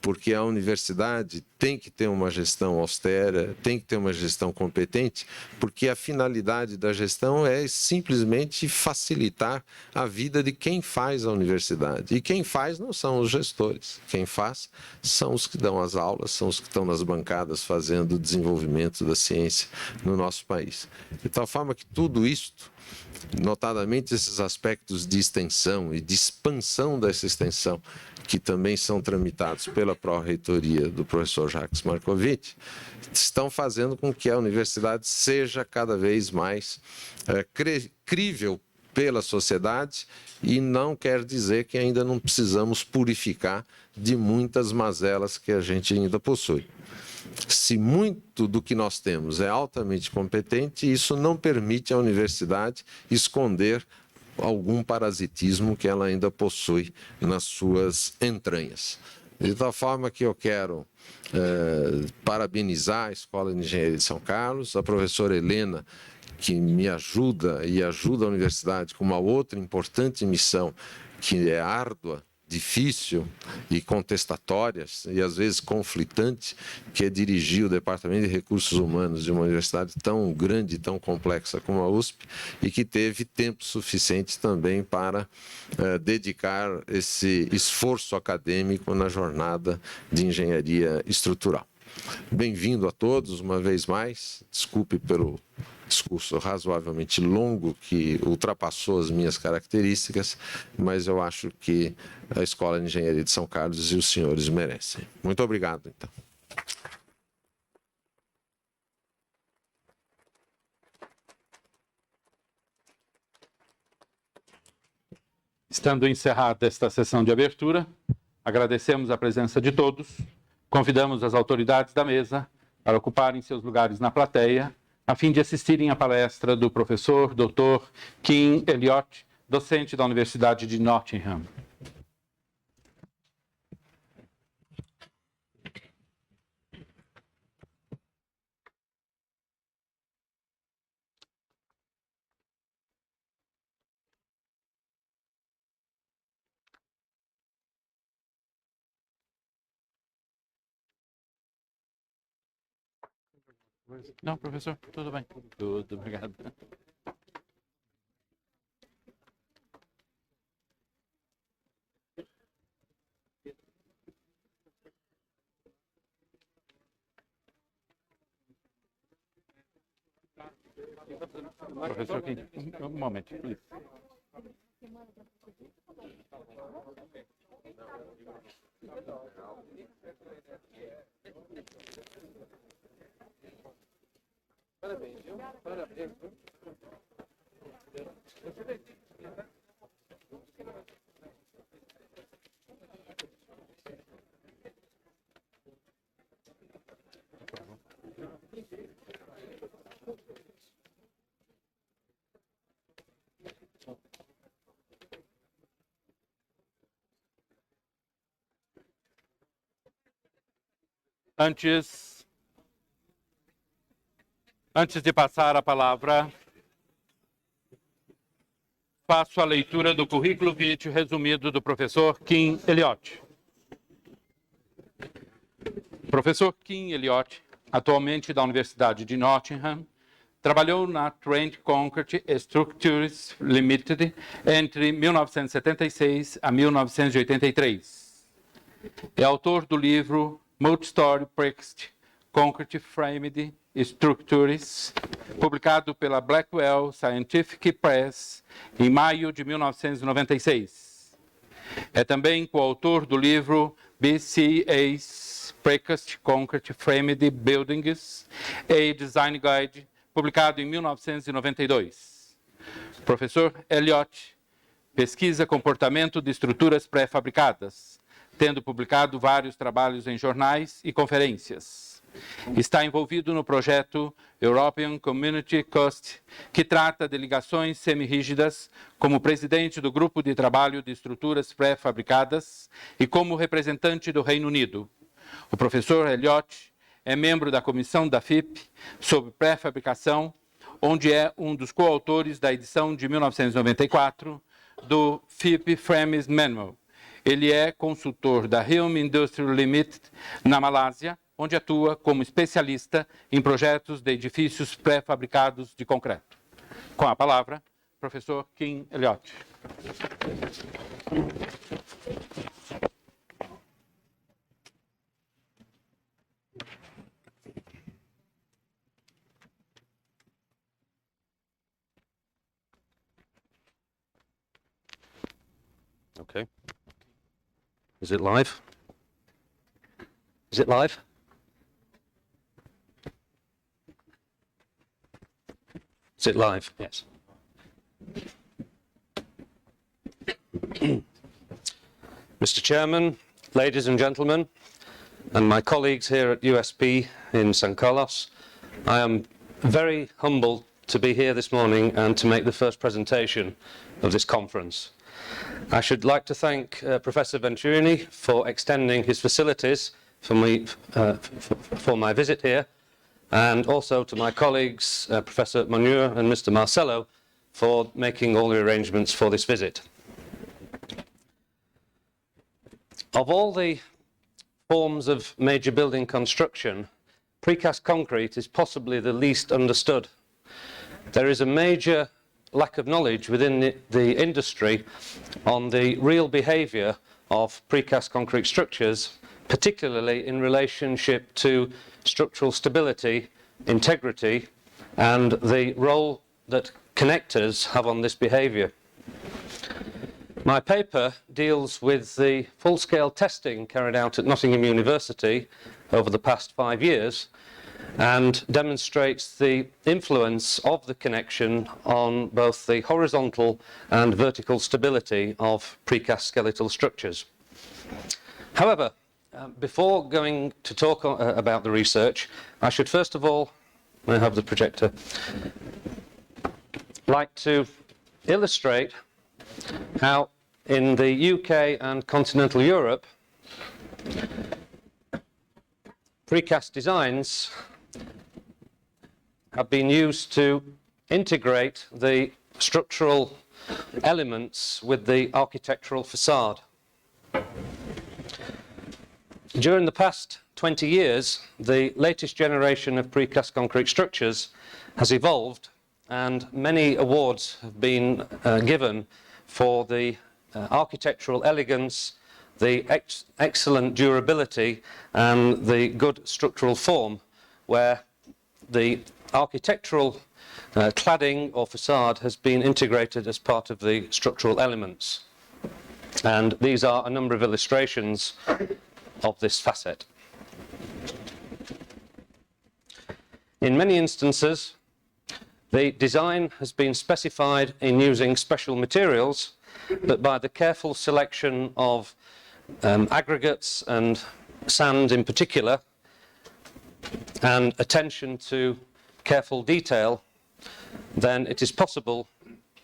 [SPEAKER 6] porque a universidade tem que ter uma gestão austera, tem que ter uma gestão competente, porque a finalidade da gestão é simplesmente facilitar a vida de quem faz a universidade. E quem faz não são os gestores, quem faz são os que dão as aulas, são os que estão nas bancadas fazendo o desenvolvimento da ciência no nosso país. De tal forma que tudo isto, notadamente esses aspectos de extensão e de expansão dessa extensão, que também são tramitados pela pró-reitoria do professor Jacques Marcovitch, estão fazendo com que a universidade seja cada vez mais crível pela sociedade, e não quer dizer que ainda não precisamos purificar de muitas mazelas que a gente ainda possui. Se muito do que nós temos é altamente competente, isso não permite à universidade esconder algum parasitismo que ela ainda possui nas suas entranhas. De tal forma que eu quero parabenizar a Escola de Engenharia de São Carlos, a professora Helena, que me ajuda e ajuda a universidade com uma outra importante missão, que é árdua, difícil e contestatória, e às vezes conflitante, que é dirigir o Departamento de Recursos Humanos de uma universidade tão grande e tão complexa como a USP, e que teve tempo suficiente também para dedicar esse esforço acadêmico na jornada de engenharia estrutural. Bem-vindo a todos, uma vez mais. Desculpe pelo discurso razoavelmente longo que ultrapassou as minhas características, mas eu acho que a Escola de Engenharia de São Carlos e os senhores merecem. Muito obrigado, então.
[SPEAKER 1] Estando encerrada esta sessão de abertura, agradecemos a presença de todos, convidamos as autoridades da mesa para ocuparem seus lugares na plateia, a fim de assistirem à palestra do professor Dr. Kim Elliott, docente da Universidade de Nottingham. Não, professor, tudo bem. Tudo, obrigado. Professor Kim, um momento, please. Parabéns, viu? Parabéns. Antes de passar a palavra, faço a leitura do currículo vitae resumido do professor Kim Elliott. Professor Kim Elliott, atualmente da Universidade de Nottingham, trabalhou na Trent Concrete Structures Limited entre 1976 a 1983. É autor do livro Multi-Story Precast Concrete Framed Structures, publicado pela Blackwell Scientific Press em maio de 1996. É também coautor do livro BCA's Precast Concrete Framed Buildings, a Design Guide, publicado em 1992. Professor Elliott pesquisa comportamento de estruturas pré-fabricadas, tendo publicado vários trabalhos em jornais e conferências. Está envolvido no projeto European Community Cost, que trata de ligações semi-rígidas, como presidente do Grupo de Trabalho de Estruturas Pré-Fabricadas e como representante do Reino Unido. O professor Elliott é membro da comissão da FIP sobre pré-fabricação, onde é um dos coautores da edição de 1994 do FIP Frames Manual. Ele é consultor da Hilm Industrial Limited, na Malásia, onde atua como especialista em projetos de edifícios pré-fabricados de concreto. Com a palavra, professor Kim Elliott.
[SPEAKER 7] Okay. Is it live? Is it live? Is it live? Yes. Mr. Chairman, ladies and gentlemen, and my colleagues here at USP in San Carlos, I am very humbled to be here this morning and to make the first presentation of this conference. I should like to thank Professor Venturini for extending his facilities for me for my visit here, and also to my colleagues, Professor Monure and Mr. Marcello, for making all the arrangements for this visit. Of all the forms of major building construction, precast concrete is possibly the least understood. There is a major lack of knowledge within the industry on the real behaviour of precast concrete structures, particularly in relationship to structural stability, integrity, and the role that connectors have on this behaviour. My paper deals with the full-scale testing carried out at Nottingham University over the past 5 years and demonstrates the influence of the connection on both the horizontal and vertical stability of precast skeletal structures. However, before going to talk about the research, I should first of all, I have the projector, like to illustrate how in the UK and continental Europe, precast designs have been used to integrate the structural elements with the architectural facade. During the past 20 years, the latest generation of precast concrete structures has evolved, and many awards have been given for the architectural elegance, the excellent durability, and the good structural form, where the architectural cladding or facade has been integrated as part of the structural elements. And these are a number of illustrations of this facet. In many instances, the design has been specified in using special materials, but by the careful selection of aggregates and sand in particular, and attention to careful detail, then it is possible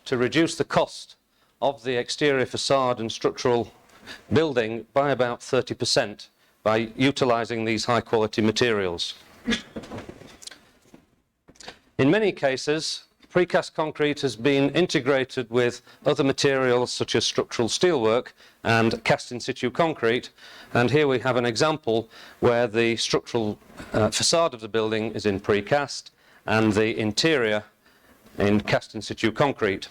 [SPEAKER 7] to reduce the cost of the exterior facade and structural building by about 30% by utilising these high quality materials. In many cases, precast concrete has been integrated with other materials such as structural steelwork and cast in situ concrete, and here we have an example where the structural facade of the building is in precast and the interior in cast in situ concrete.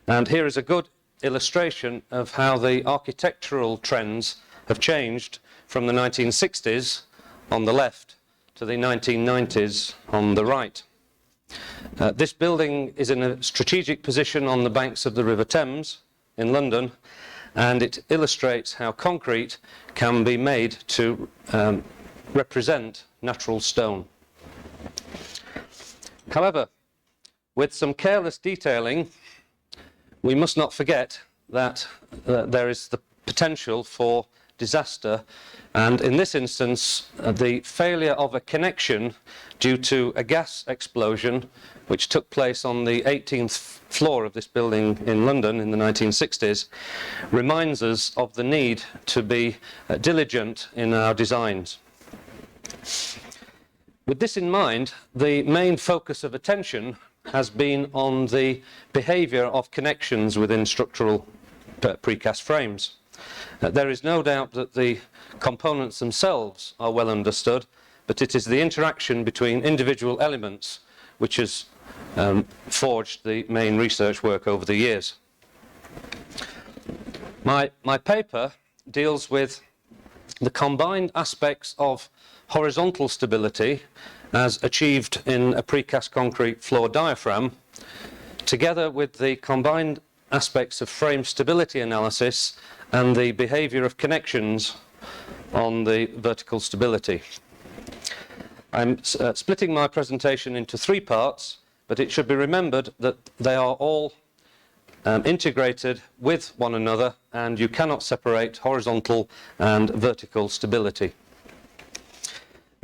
[SPEAKER 7] And here is a good illustration of how the architectural trends have changed from the 1960s on the left to the 1990s on the right. This building is in a strategic position on the banks of the River Thames in London, and it illustrates how concrete can be made to represent natural stone. However, with some careless detailing, we must not forget that there is the potential for disaster, and in this instance the failure of a connection due to a gas explosion which took place on the 18th floor of this building in London in the 1960s reminds us of the need to be diligent in our designs. With this in mind, the main focus of attention has been on the behaviour of connections within structural precast frames. There is no doubt that the components themselves are well understood, but it is the interaction between individual elements which has forged the main research work over the years. My paper deals with the combined aspects of horizontal stability as achieved in a precast concrete floor diaphragm, together with the combined aspects of frame stability analysis and the behaviour of connections on the vertical stability. I'm splitting my presentation into 3 parts, but it should be remembered that they are all integrated with one another, and you cannot separate horizontal and vertical stability.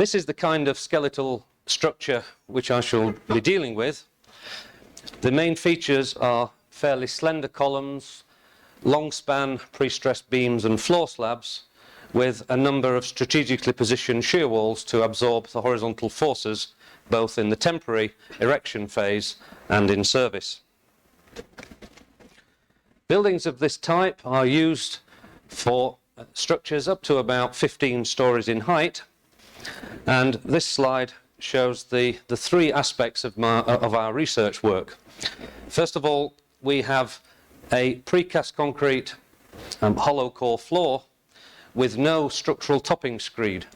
[SPEAKER 7] This is the kind of skeletal structure which I shall be dealing with. The main features are fairly slender columns, long span pre-stressed beams and floor slabs, with a number of strategically positioned shear walls to absorb the horizontal forces both in the temporary erection phase and in service. Buildings of this type are used for structures up to about 15 stories in height, and this slide shows the three aspects of our research work. First of all, we have a precast concrete hollow core floor with no structural topping screed.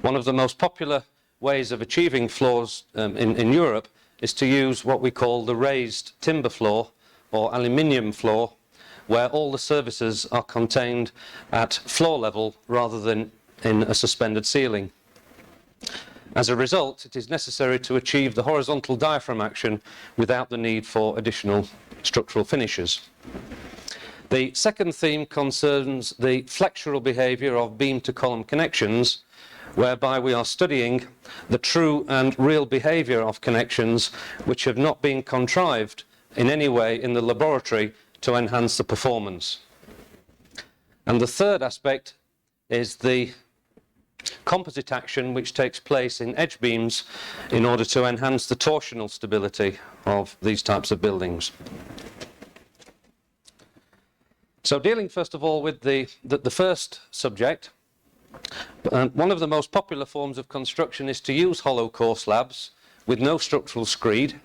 [SPEAKER 7] One of the most popular ways of achieving floors in Europe is to use what we call the raised timber floor or aluminium floor, where all the services are contained at floor level rather than in a suspended ceiling. As a result, it is necessary to achieve the horizontal diaphragm action without the need for additional structural finishes. The second theme concerns the flexural behaviour of beam-to-column connections, whereby we are studying the true and real behaviour of connections which have not been contrived in any way in the laboratory to enhance the performance. And the third aspect is the composite action which takes place in edge beams in order to enhance the torsional stability of these types of buildings. So dealing first of all with the first subject, one of the most popular forms of construction is to use hollow core slabs with no structural screed.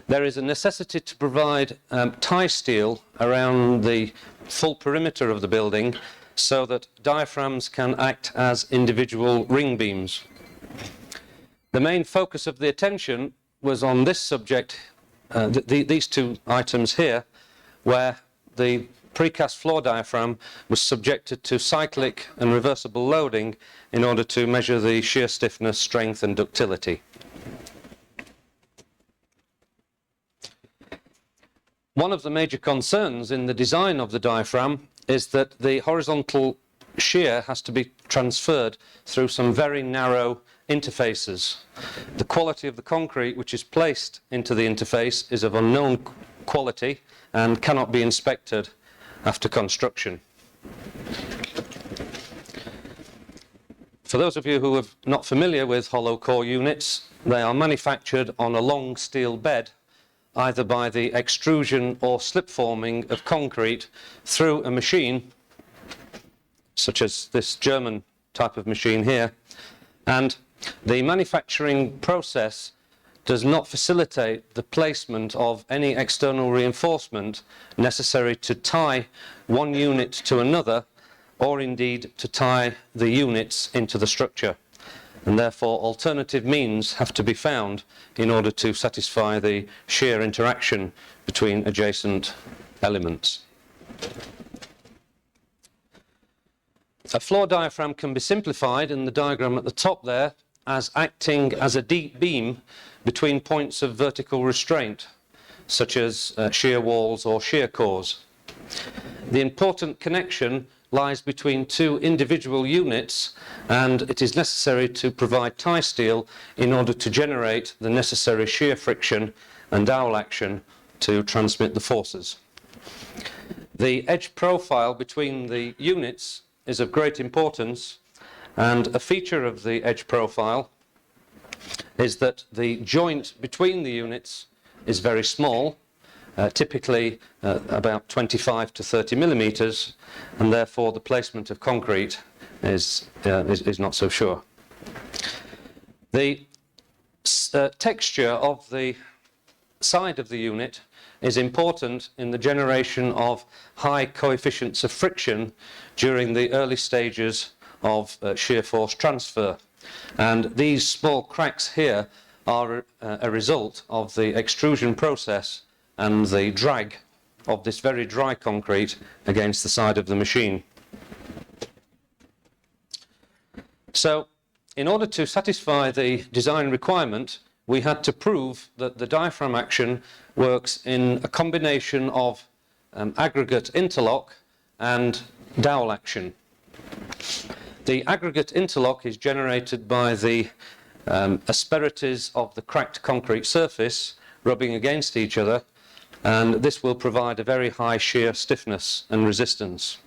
[SPEAKER 7] There is a necessity to provide tie steel around the full perimeter of the building so that diaphragms can act as individual ring beams. The main focus of the attention was on this subject, these two items here, where the precast floor diaphragm was subjected to cyclic and reversible loading in order to measure the shear stiffness, strength and ductility. One of the major concerns in the design of the diaphragm is that the horizontal shear has to be transferred through some very narrow interfaces. The quality of the concrete which is placed into the interface is of unknown quality and cannot be inspected after construction. For those of you who are not familiar with hollow core units, they are manufactured on a long steel bed, either by the extrusion or slip forming of concrete through a machine, such as this German type of machine here, and the manufacturing process does not facilitate the placement of any external reinforcement necessary to tie one unit to another, or indeed to tie the units into the structure. And therefore alternative means have to be found in order to satisfy the shear interaction between adjacent elements. A floor diaphragm can be simplified in the diagram at the top there as acting as a deep beam between points of vertical restraint, such as shear walls or shear cores. The important connection lies between two individual units, and it is necessary to provide tie steel in order to generate the necessary shear friction and dowel action to transmit the forces. The edge profile between the units is of great importance, and a feature of the edge profile is that the joint between the units is very small, typically about 25 to 30 millimeters, and therefore the placement of concrete is not so sure. The texture of the side of the unit is important in the generation of high coefficients of friction during the early stages of shear force transfer. And these small cracks here are a result of the extrusion process and the drag of this very dry concrete against the side of the machine. So, in order to satisfy the design requirement, we had to prove that the diaphragm action works in a combination of aggregate interlock and dowel action. The aggregate interlock is generated by the asperities of the cracked concrete surface rubbing against each other, and this will provide a very high shear stiffness and resistance.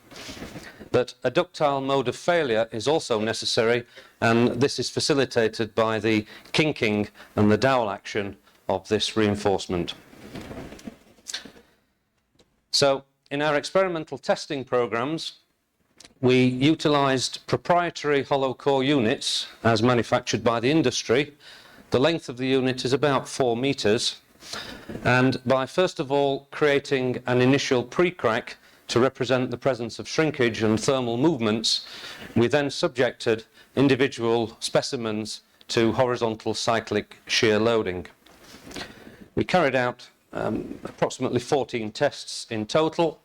[SPEAKER 7] But a ductile mode of failure is also necessary, and this is facilitated by the kinking and the dowel action of this reinforcement. So, in our experimental testing programs, we utilised proprietary hollow core units as manufactured by the industry. The length of the unit is about 4 metres, and by first of all creating an initial pre-crack to represent the presence of shrinkage and thermal movements, we then subjected individual specimens to horizontal cyclic shear loading. We carried out approximately 14 tests in total,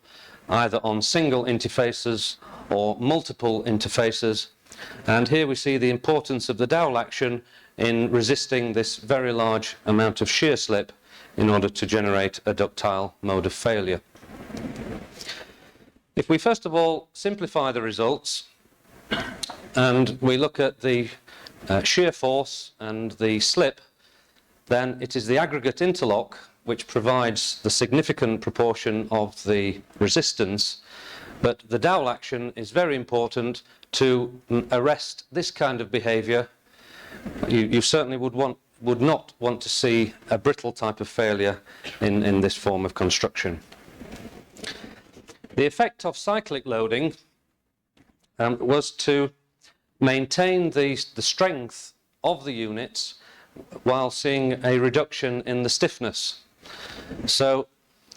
[SPEAKER 7] either on single interfaces or multiple interfaces, and here we see the importance of the dowel action in resisting this very large amount of shear slip in order to generate a ductile mode of failure. If we first of all simplify the results and we look at the shear force and the slip, then it is the aggregate interlock which provides the significant proportion of the resistance, but the dowel action is very important to arrest this kind of behaviour. You certainly would not want to see a brittle type of failure in this form of construction. The effect of cyclic loading was to maintain the strength of the units while seeing a reduction in the stiffness. So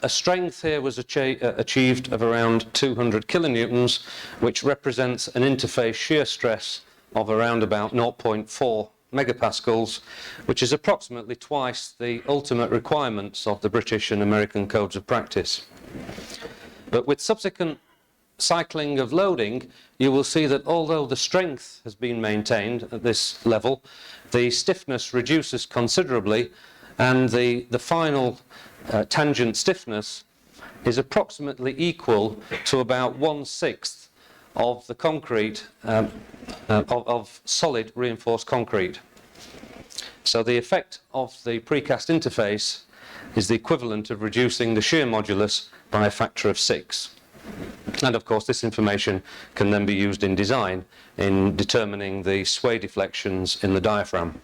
[SPEAKER 7] a strength here was achieved of around 200 kilonewtons, which represents an interface shear stress of around about 0.4 megapascals, which is approximately twice the ultimate requirements of the British and American codes of practice. But with subsequent cycling of loading, you will see that although the strength has been maintained at this level, the stiffness reduces considerably, and the final tangent stiffness is approximately equal to about 1/6 of the concrete, of solid reinforced concrete. So the effect of the precast interface is the equivalent of reducing the shear modulus by a factor of 6. And of course this information can then be used in design in determining the sway deflections in the diaphragm.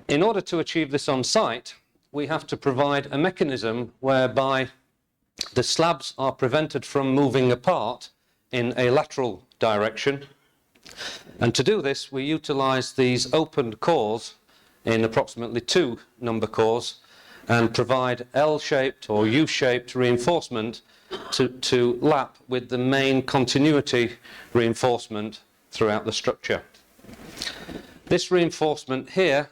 [SPEAKER 7] In order to achieve this on site, we have to provide a mechanism whereby the slabs are prevented from moving apart in a lateral direction. And to do this, we utilize these opened cores in approximately 2 number cores and provide L-shaped or U-shaped reinforcement to lap with the main continuity reinforcement throughout the structure. This reinforcement here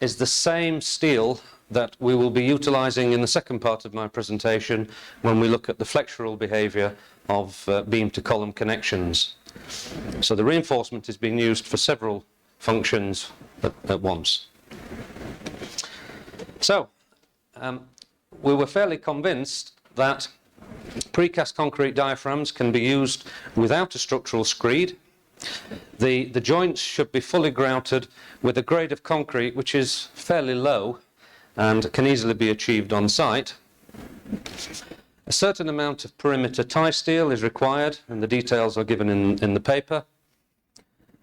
[SPEAKER 7] is the same steel that we will be utilizing in the second part of my presentation when we look at the flexural behavior of beam to column connections. So the reinforcement is being used for several functions at once. So we were fairly convinced that precast concrete diaphragms can be used without a structural screed. The joints should be fully grouted with a grade of concrete which is fairly low and can easily be achieved on site. A certain amount of perimeter tie steel is required, and the details are given in the paper.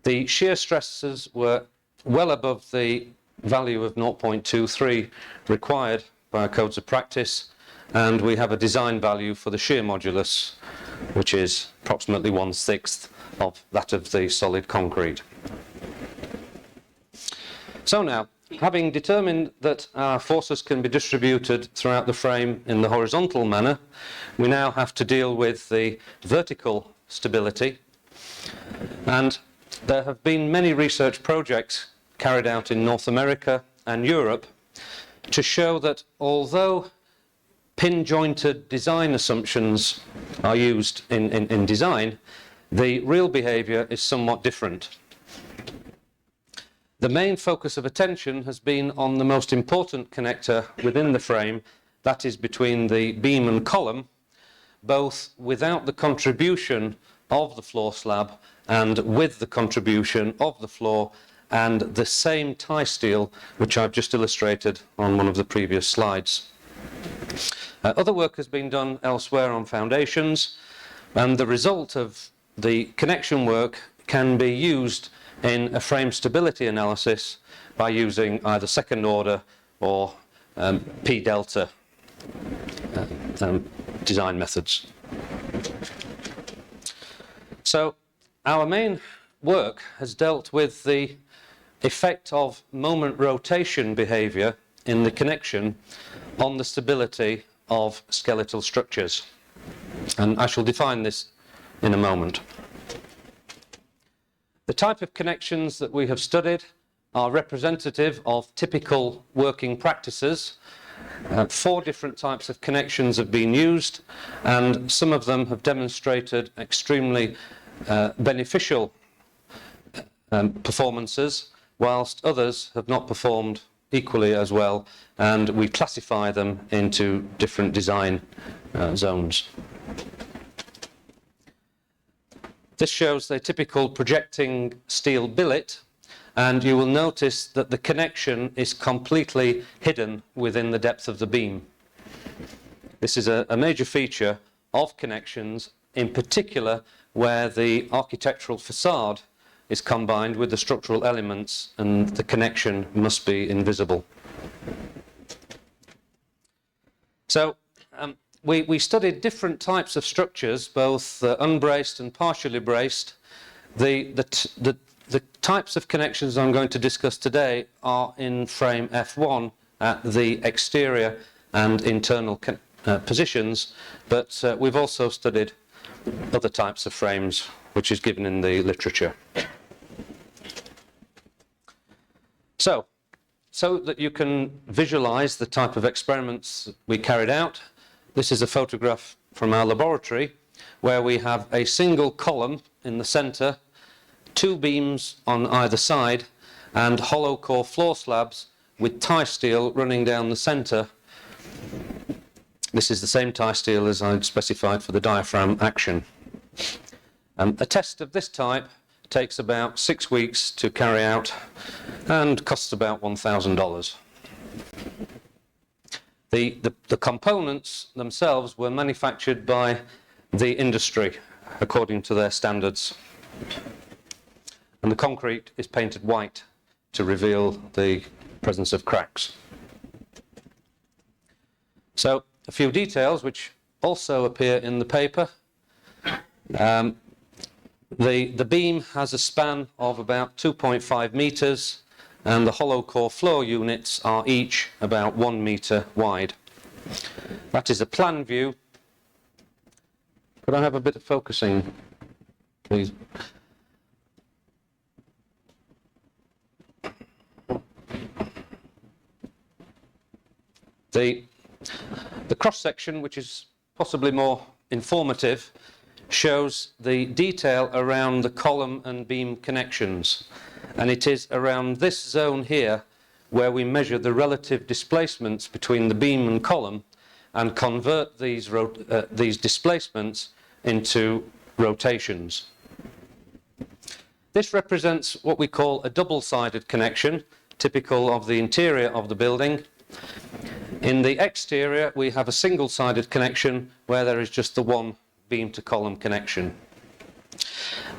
[SPEAKER 7] The shear stresses were well above the value of 0.23 required by our codes of practice, and we have a design value for the shear modulus which is approximately 1/6 of that of the solid concrete. So now, having determined that our forces can be distributed throughout the frame in the horizontal manner, we now have to deal with the vertical stability. And there have been many research projects carried out in North America and Europe to show that although pin-jointed design assumptions are used in design, the real behavior is somewhat different. The main focus of attention has been on the most important connector within the frame, that is between the beam and column, both without the contribution of the floor slab and with the contribution of the floor and the same tie steel which I've just illustrated on one of the previous slides. Other work has been done elsewhere on foundations, and the result of the connection work can be used in a frame stability analysis by using either second order or P delta design methods. So our main work has dealt with the effect of moment rotation behavior in the connection on the stability of skeletal structures. And I shall define this in a moment. The type of connections that we have studied are representative of typical working practices. 4 different types of connections have been used, and some of them have demonstrated extremely beneficial performances, whilst others have not performed equally as well, and we classify them into different design zones. This shows the typical projecting steel billet, and you will notice that the connection is completely hidden within the depth of the beam. This is a major feature of connections, in particular where the architectural facade is combined with the structural elements and the connection must be invisible. So we studied different types of structures, both unbraced and partially braced. The types of connections I'm going to discuss today are in frame F1 at the exterior and internal positions, but we've also studied other types of frames, which is given in the literature. So that you can visualize the type of experiments we carried out, this is a photograph from our laboratory where we have a single column in the center, 2 beams on either side, and hollow core floor slabs with tie steel running down the center. This is the same tie steel as I'd specified for the diaphragm action. A test of this type takes about 6 weeks to carry out and costs about $1,000. The components themselves were manufactured by the industry according to their standards. And the concrete is painted white to reveal the presence of cracks. So a few details which also appear in the paper. The beam has a span of about 2.5 meters, and the hollow core floor units are each about 1 meter wide. That is a plan view. Could I have a bit of focusing, please? The cross-section, which is possibly more informative, shows the detail around the column and beam connections. And it is around this zone here where we measure the relative displacements between the beam and column and convert these displacements into rotations. This represents what we call a double-sided connection, typical of the interior of the building. In the exterior, we have a single-sided connection where there is just the one beam to column connection.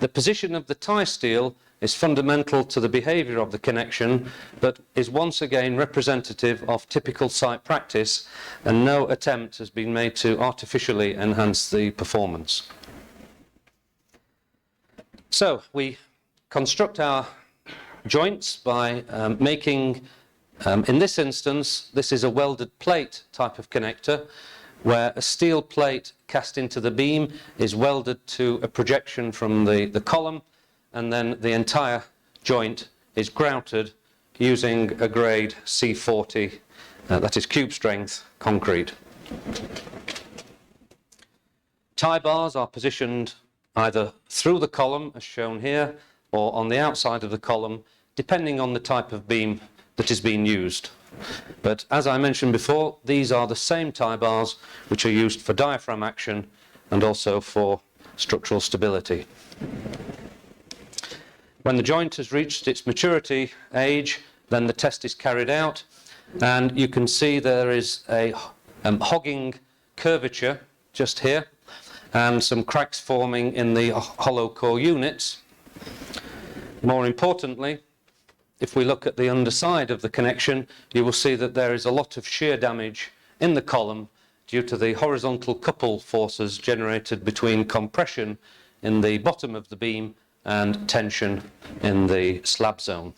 [SPEAKER 7] The position of the tie steel is fundamental to the behavior of the connection, but is once again representative of typical site practice, and no attempt has been made to artificially enhance the performance. So we construct our joints by making, in this instance, this is a welded plate type of connector, where a steel plate cast into the beam is welded to a projection from the column, and then the entire joint is grouted using a grade C40, that is cube strength concrete. Tie bars are positioned either through the column, as shown here, or on the outside of the column, depending on the type of beam that is being used. But as I mentioned before, these are the same tie bars which are used for diaphragm action and also for structural stability. When the joint has reached its maturity age, then the test is carried out, and you can see there is a hogging curvature just here, and some cracks forming in the hollow core units. More importantly, if we look at the underside of the connection, you will see that there is a lot of shear damage in the column due to the horizontal couple forces generated between compression in the bottom of the beam and tension in the slab zone.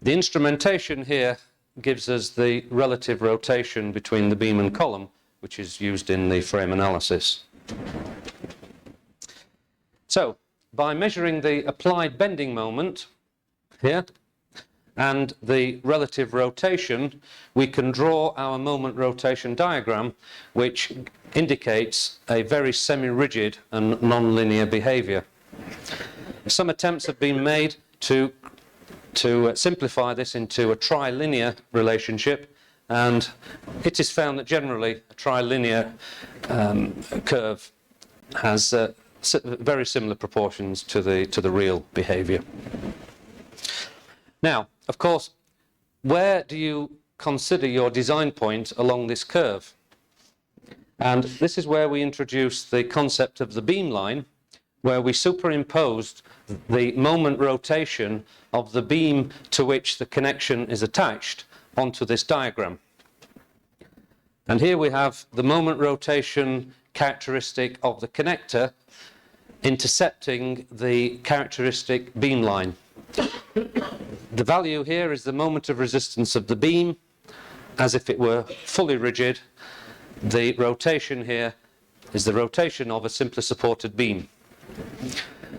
[SPEAKER 7] The instrumentation here gives us the relative rotation between the beam and column, which is used in the frame analysis. So, by measuring the applied bending moment here and the relative rotation, we can draw our moment rotation diagram, which indicates a very semi-rigid and non-linear behavior. Some attempts have been made to simplify this into a trilinear relationship, and it is found that generally a trilinear curve has very similar proportions to the real behavior. Now, of course, where do you consider your design point along this curve? And this is where we introduce the concept of the beam line, where we superimposed the moment rotation of the beam to which the connection is attached onto this diagram. And here we have the moment rotation characteristic of the connector intercepting the characteristic beam line. The value here is the moment of resistance of the beam as if it were fully rigid. The rotation here is the rotation of a simply supported beam.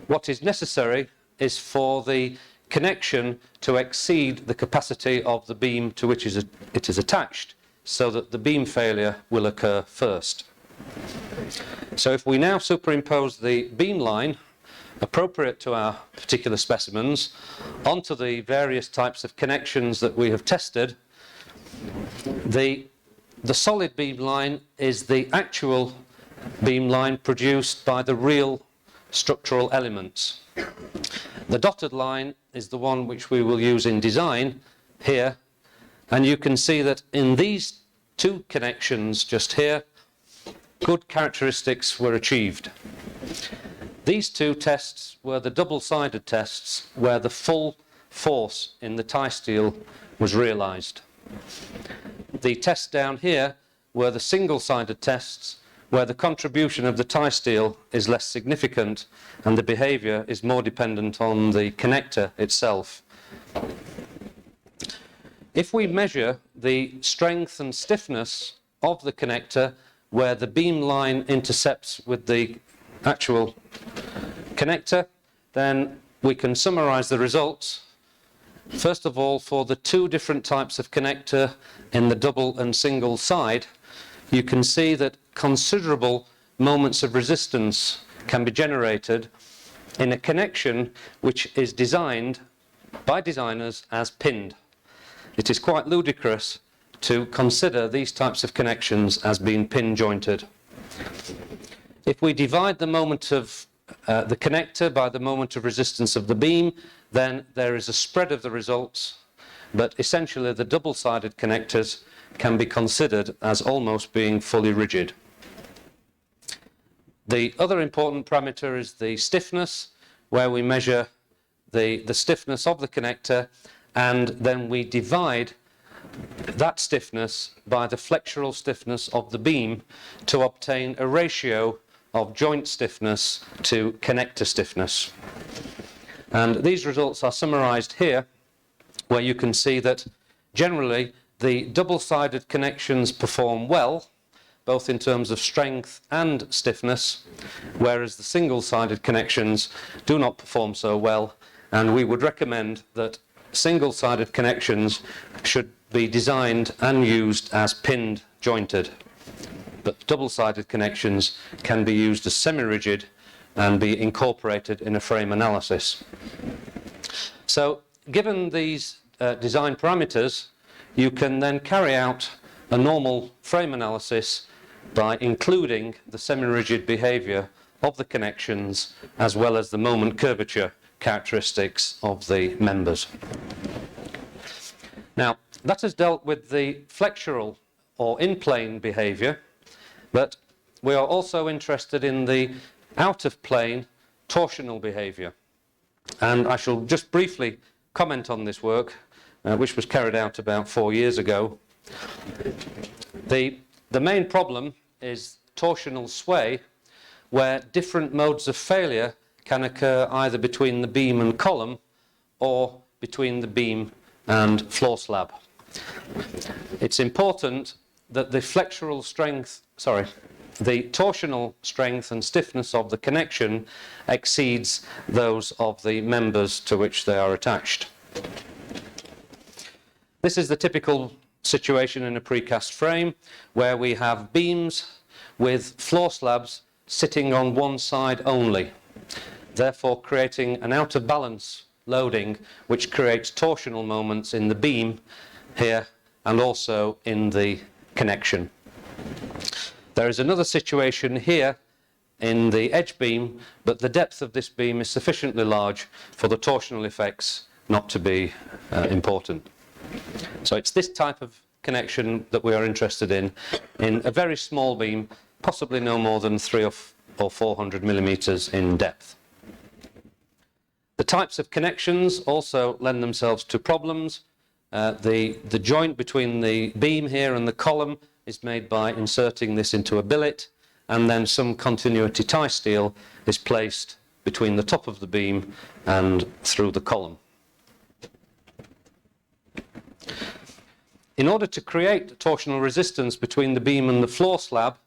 [SPEAKER 7] What is necessary is for the connection to exceed the capacity of the beam to which it is attached, so that the beam failure will occur first. So if we now superimpose the beam line appropriate to our particular specimens onto the various types of connections that we have tested, the solid beam line is the actual beam line produced by the real structural elements. The dotted line is the one which we will use in design here, and you can see that in these two connections just here, good characteristics were achieved. These two tests were the double-sided tests where the full force in the tie steel was realized. The tests down here were the single-sided tests where the contribution of the tie steel is less significant and the behavior is more dependent on the connector itself. If we measure the strength and stiffness of the connector where the beam line intercepts with the actual connector, then we can summarize the results. First of all, for the two different types of connector in the double and single side, you can see that considerable moments of resistance can be generated in a connection which is designed by designers as pinned. It is quite ludicrous to consider these types of connections as being pin jointed. If we divide the moment of the connector by the moment of resistance of the beam, then there is a spread of the results, but essentially the double-sided connectors can be considered as almost being fully rigid. The other important parameter is the stiffness, where we measure the stiffness of the connector, and then we divide that stiffness by the flexural stiffness of the beam to obtain a ratio of joint stiffness to connector stiffness. And these results are summarized here, where you can see that generally the double-sided connections perform well, both in terms of strength and stiffness, whereas the single-sided connections do not perform so well, and we would recommend that single-sided connections should be designed and used as pinned jointed, but double-sided connections can be used as semi-rigid and be incorporated in a frame analysis. So given these design parameters, you can then carry out a normal frame analysis by including the semi-rigid behavior of the connections as well as the moment curvature characteristics of the members. Now, that has dealt with the flexural or in-plane behaviour, but we are also interested in the out-of-plane torsional behaviour. And I shall just briefly comment on this work, which was carried out about 4 years ago. The main problem is torsional sway, where different modes of failure can occur either between the beam and column or between the beam and floor slab. It's important that the flexural strength, the torsional strength and stiffness of the connection exceeds those of the members to which they are attached. This is the typical situation in a precast frame where we have beams with floor slabs sitting on one side only, therefore creating an out of balance loading which creates torsional moments in the beam here and also in the connection. There is another situation here in the edge beam, but the depth of this beam is sufficiently large for the torsional effects not to be important. So it's this type of connection that we are interested in a very small beam, possibly no more than 300 or 400 millimeters in depth. The types of connections also lend themselves to problems. The joint between the beam here and the column is made by inserting this into a billet, and then some continuity tie steel is placed between the top of the beam and through the column. In order to create torsional resistance between the beam and the floor slab,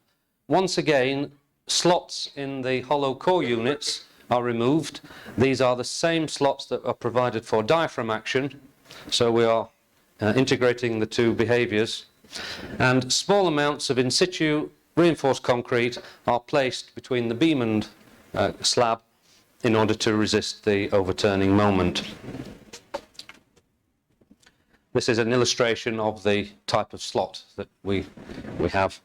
[SPEAKER 7] once again, slots in the hollow core units are removed. These are the same slots that are provided for diaphragm action, so we are integrating the two behaviours. And small amounts of in situ reinforced concrete are placed between the beam and slab in order to resist the overturning moment. This is an illustration of the type of slot that we have.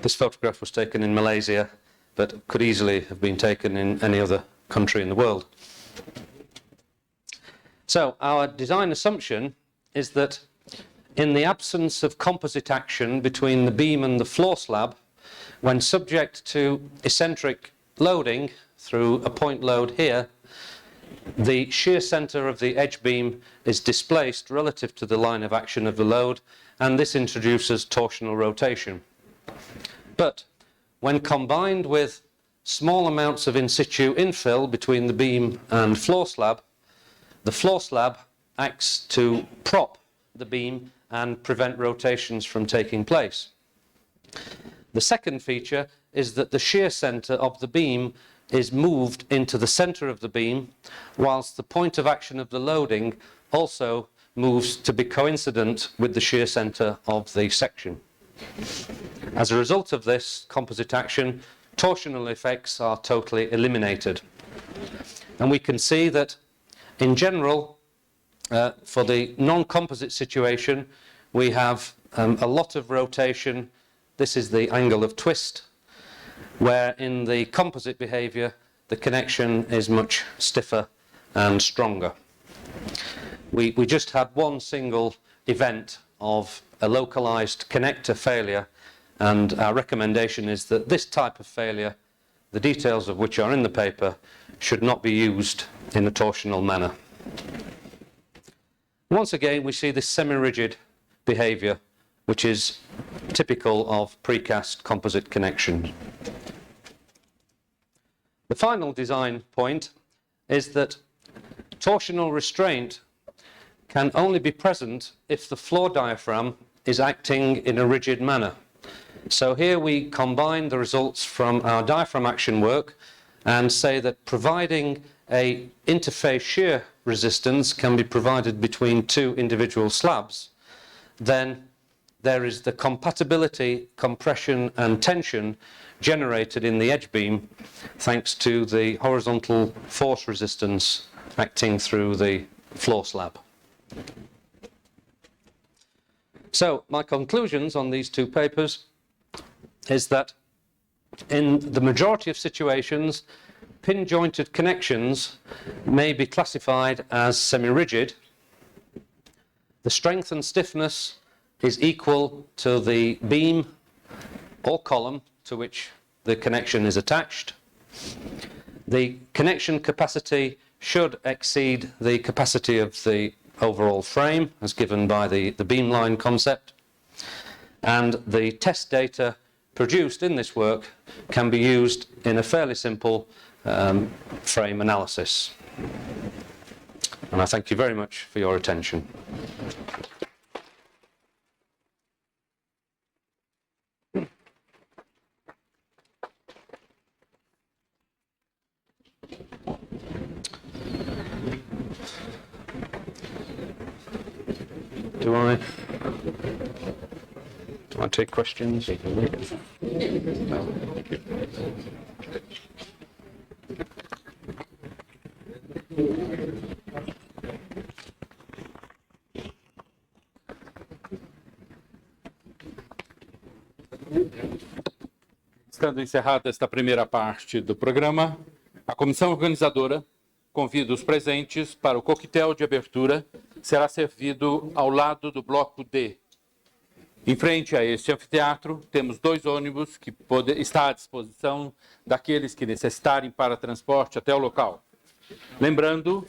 [SPEAKER 7] This photograph was taken in Malaysia, but could easily have been taken in any other country in the world. So our design assumption is that in the absence of composite action between the beam and the floor slab, when subject to eccentric loading through a point load here, the shear centre of the edge beam is displaced relative to the line of action of the load, and this introduces torsional rotation. But when combined with small amounts of in situ infill between the beam and floor slab, the floor slab acts to prop the beam and prevent rotations from taking place. The second feature is that the shear centre of the beam is moved into the centre of the beam, whilst the point of action of the loading also moves to be coincident with the shear centre of the section. As a result of this composite action, torsional effects are totally eliminated. And we can see that in general, for the non-composite situation, we have a lot of rotation. This is the angle of twist, where in the composite behaviour, the connection is much stiffer and stronger. We just had one single event of a localised connector failure, and our recommendation is that this type of failure, the details of which are in the paper, should not be used in a torsional manner. Once again, we see this semi-rigid behaviour, which is typical of precast composite connection. The final design point is that torsional restraint can only be present if the floor diaphragm is acting in a rigid manner. So here we combine the results from our diaphragm action work and say that providing a interface shear resistance can be provided between two individual slabs, then there is the compatibility, compression and tension generated in the edge beam thanks to the horizontal force resistance acting through the floor slab. So my conclusions on these two papers is that In the majority of situations, pin-jointed connections may be classified as semi-rigid. The strength and stiffness is equal to the beam or column to which the connection is attached. The connection capacity should exceed the capacity of the overall frame as given by the beamline concept, and the test data produced in this work can be used in a fairly simple frame analysis. And I thank you very much for your attention. Do I take questions? No. Thank you.
[SPEAKER 1] Estando encerrada esta primeira parte do programa, a comissão organizadora convida os presentes para o coquetel de abertura, que será servido ao lado do bloco D. Em frente a este anfiteatro, temos 2 ônibus que está à disposição daqueles que necessitarem para transporte até o local. Lembrando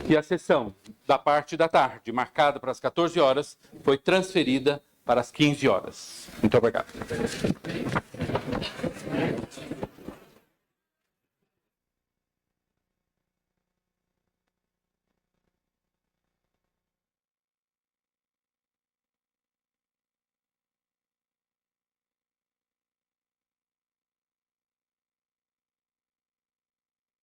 [SPEAKER 1] que a sessão da parte da tarde, marcada para as 14 horas, foi transferida para as 15 horas. Muito obrigado.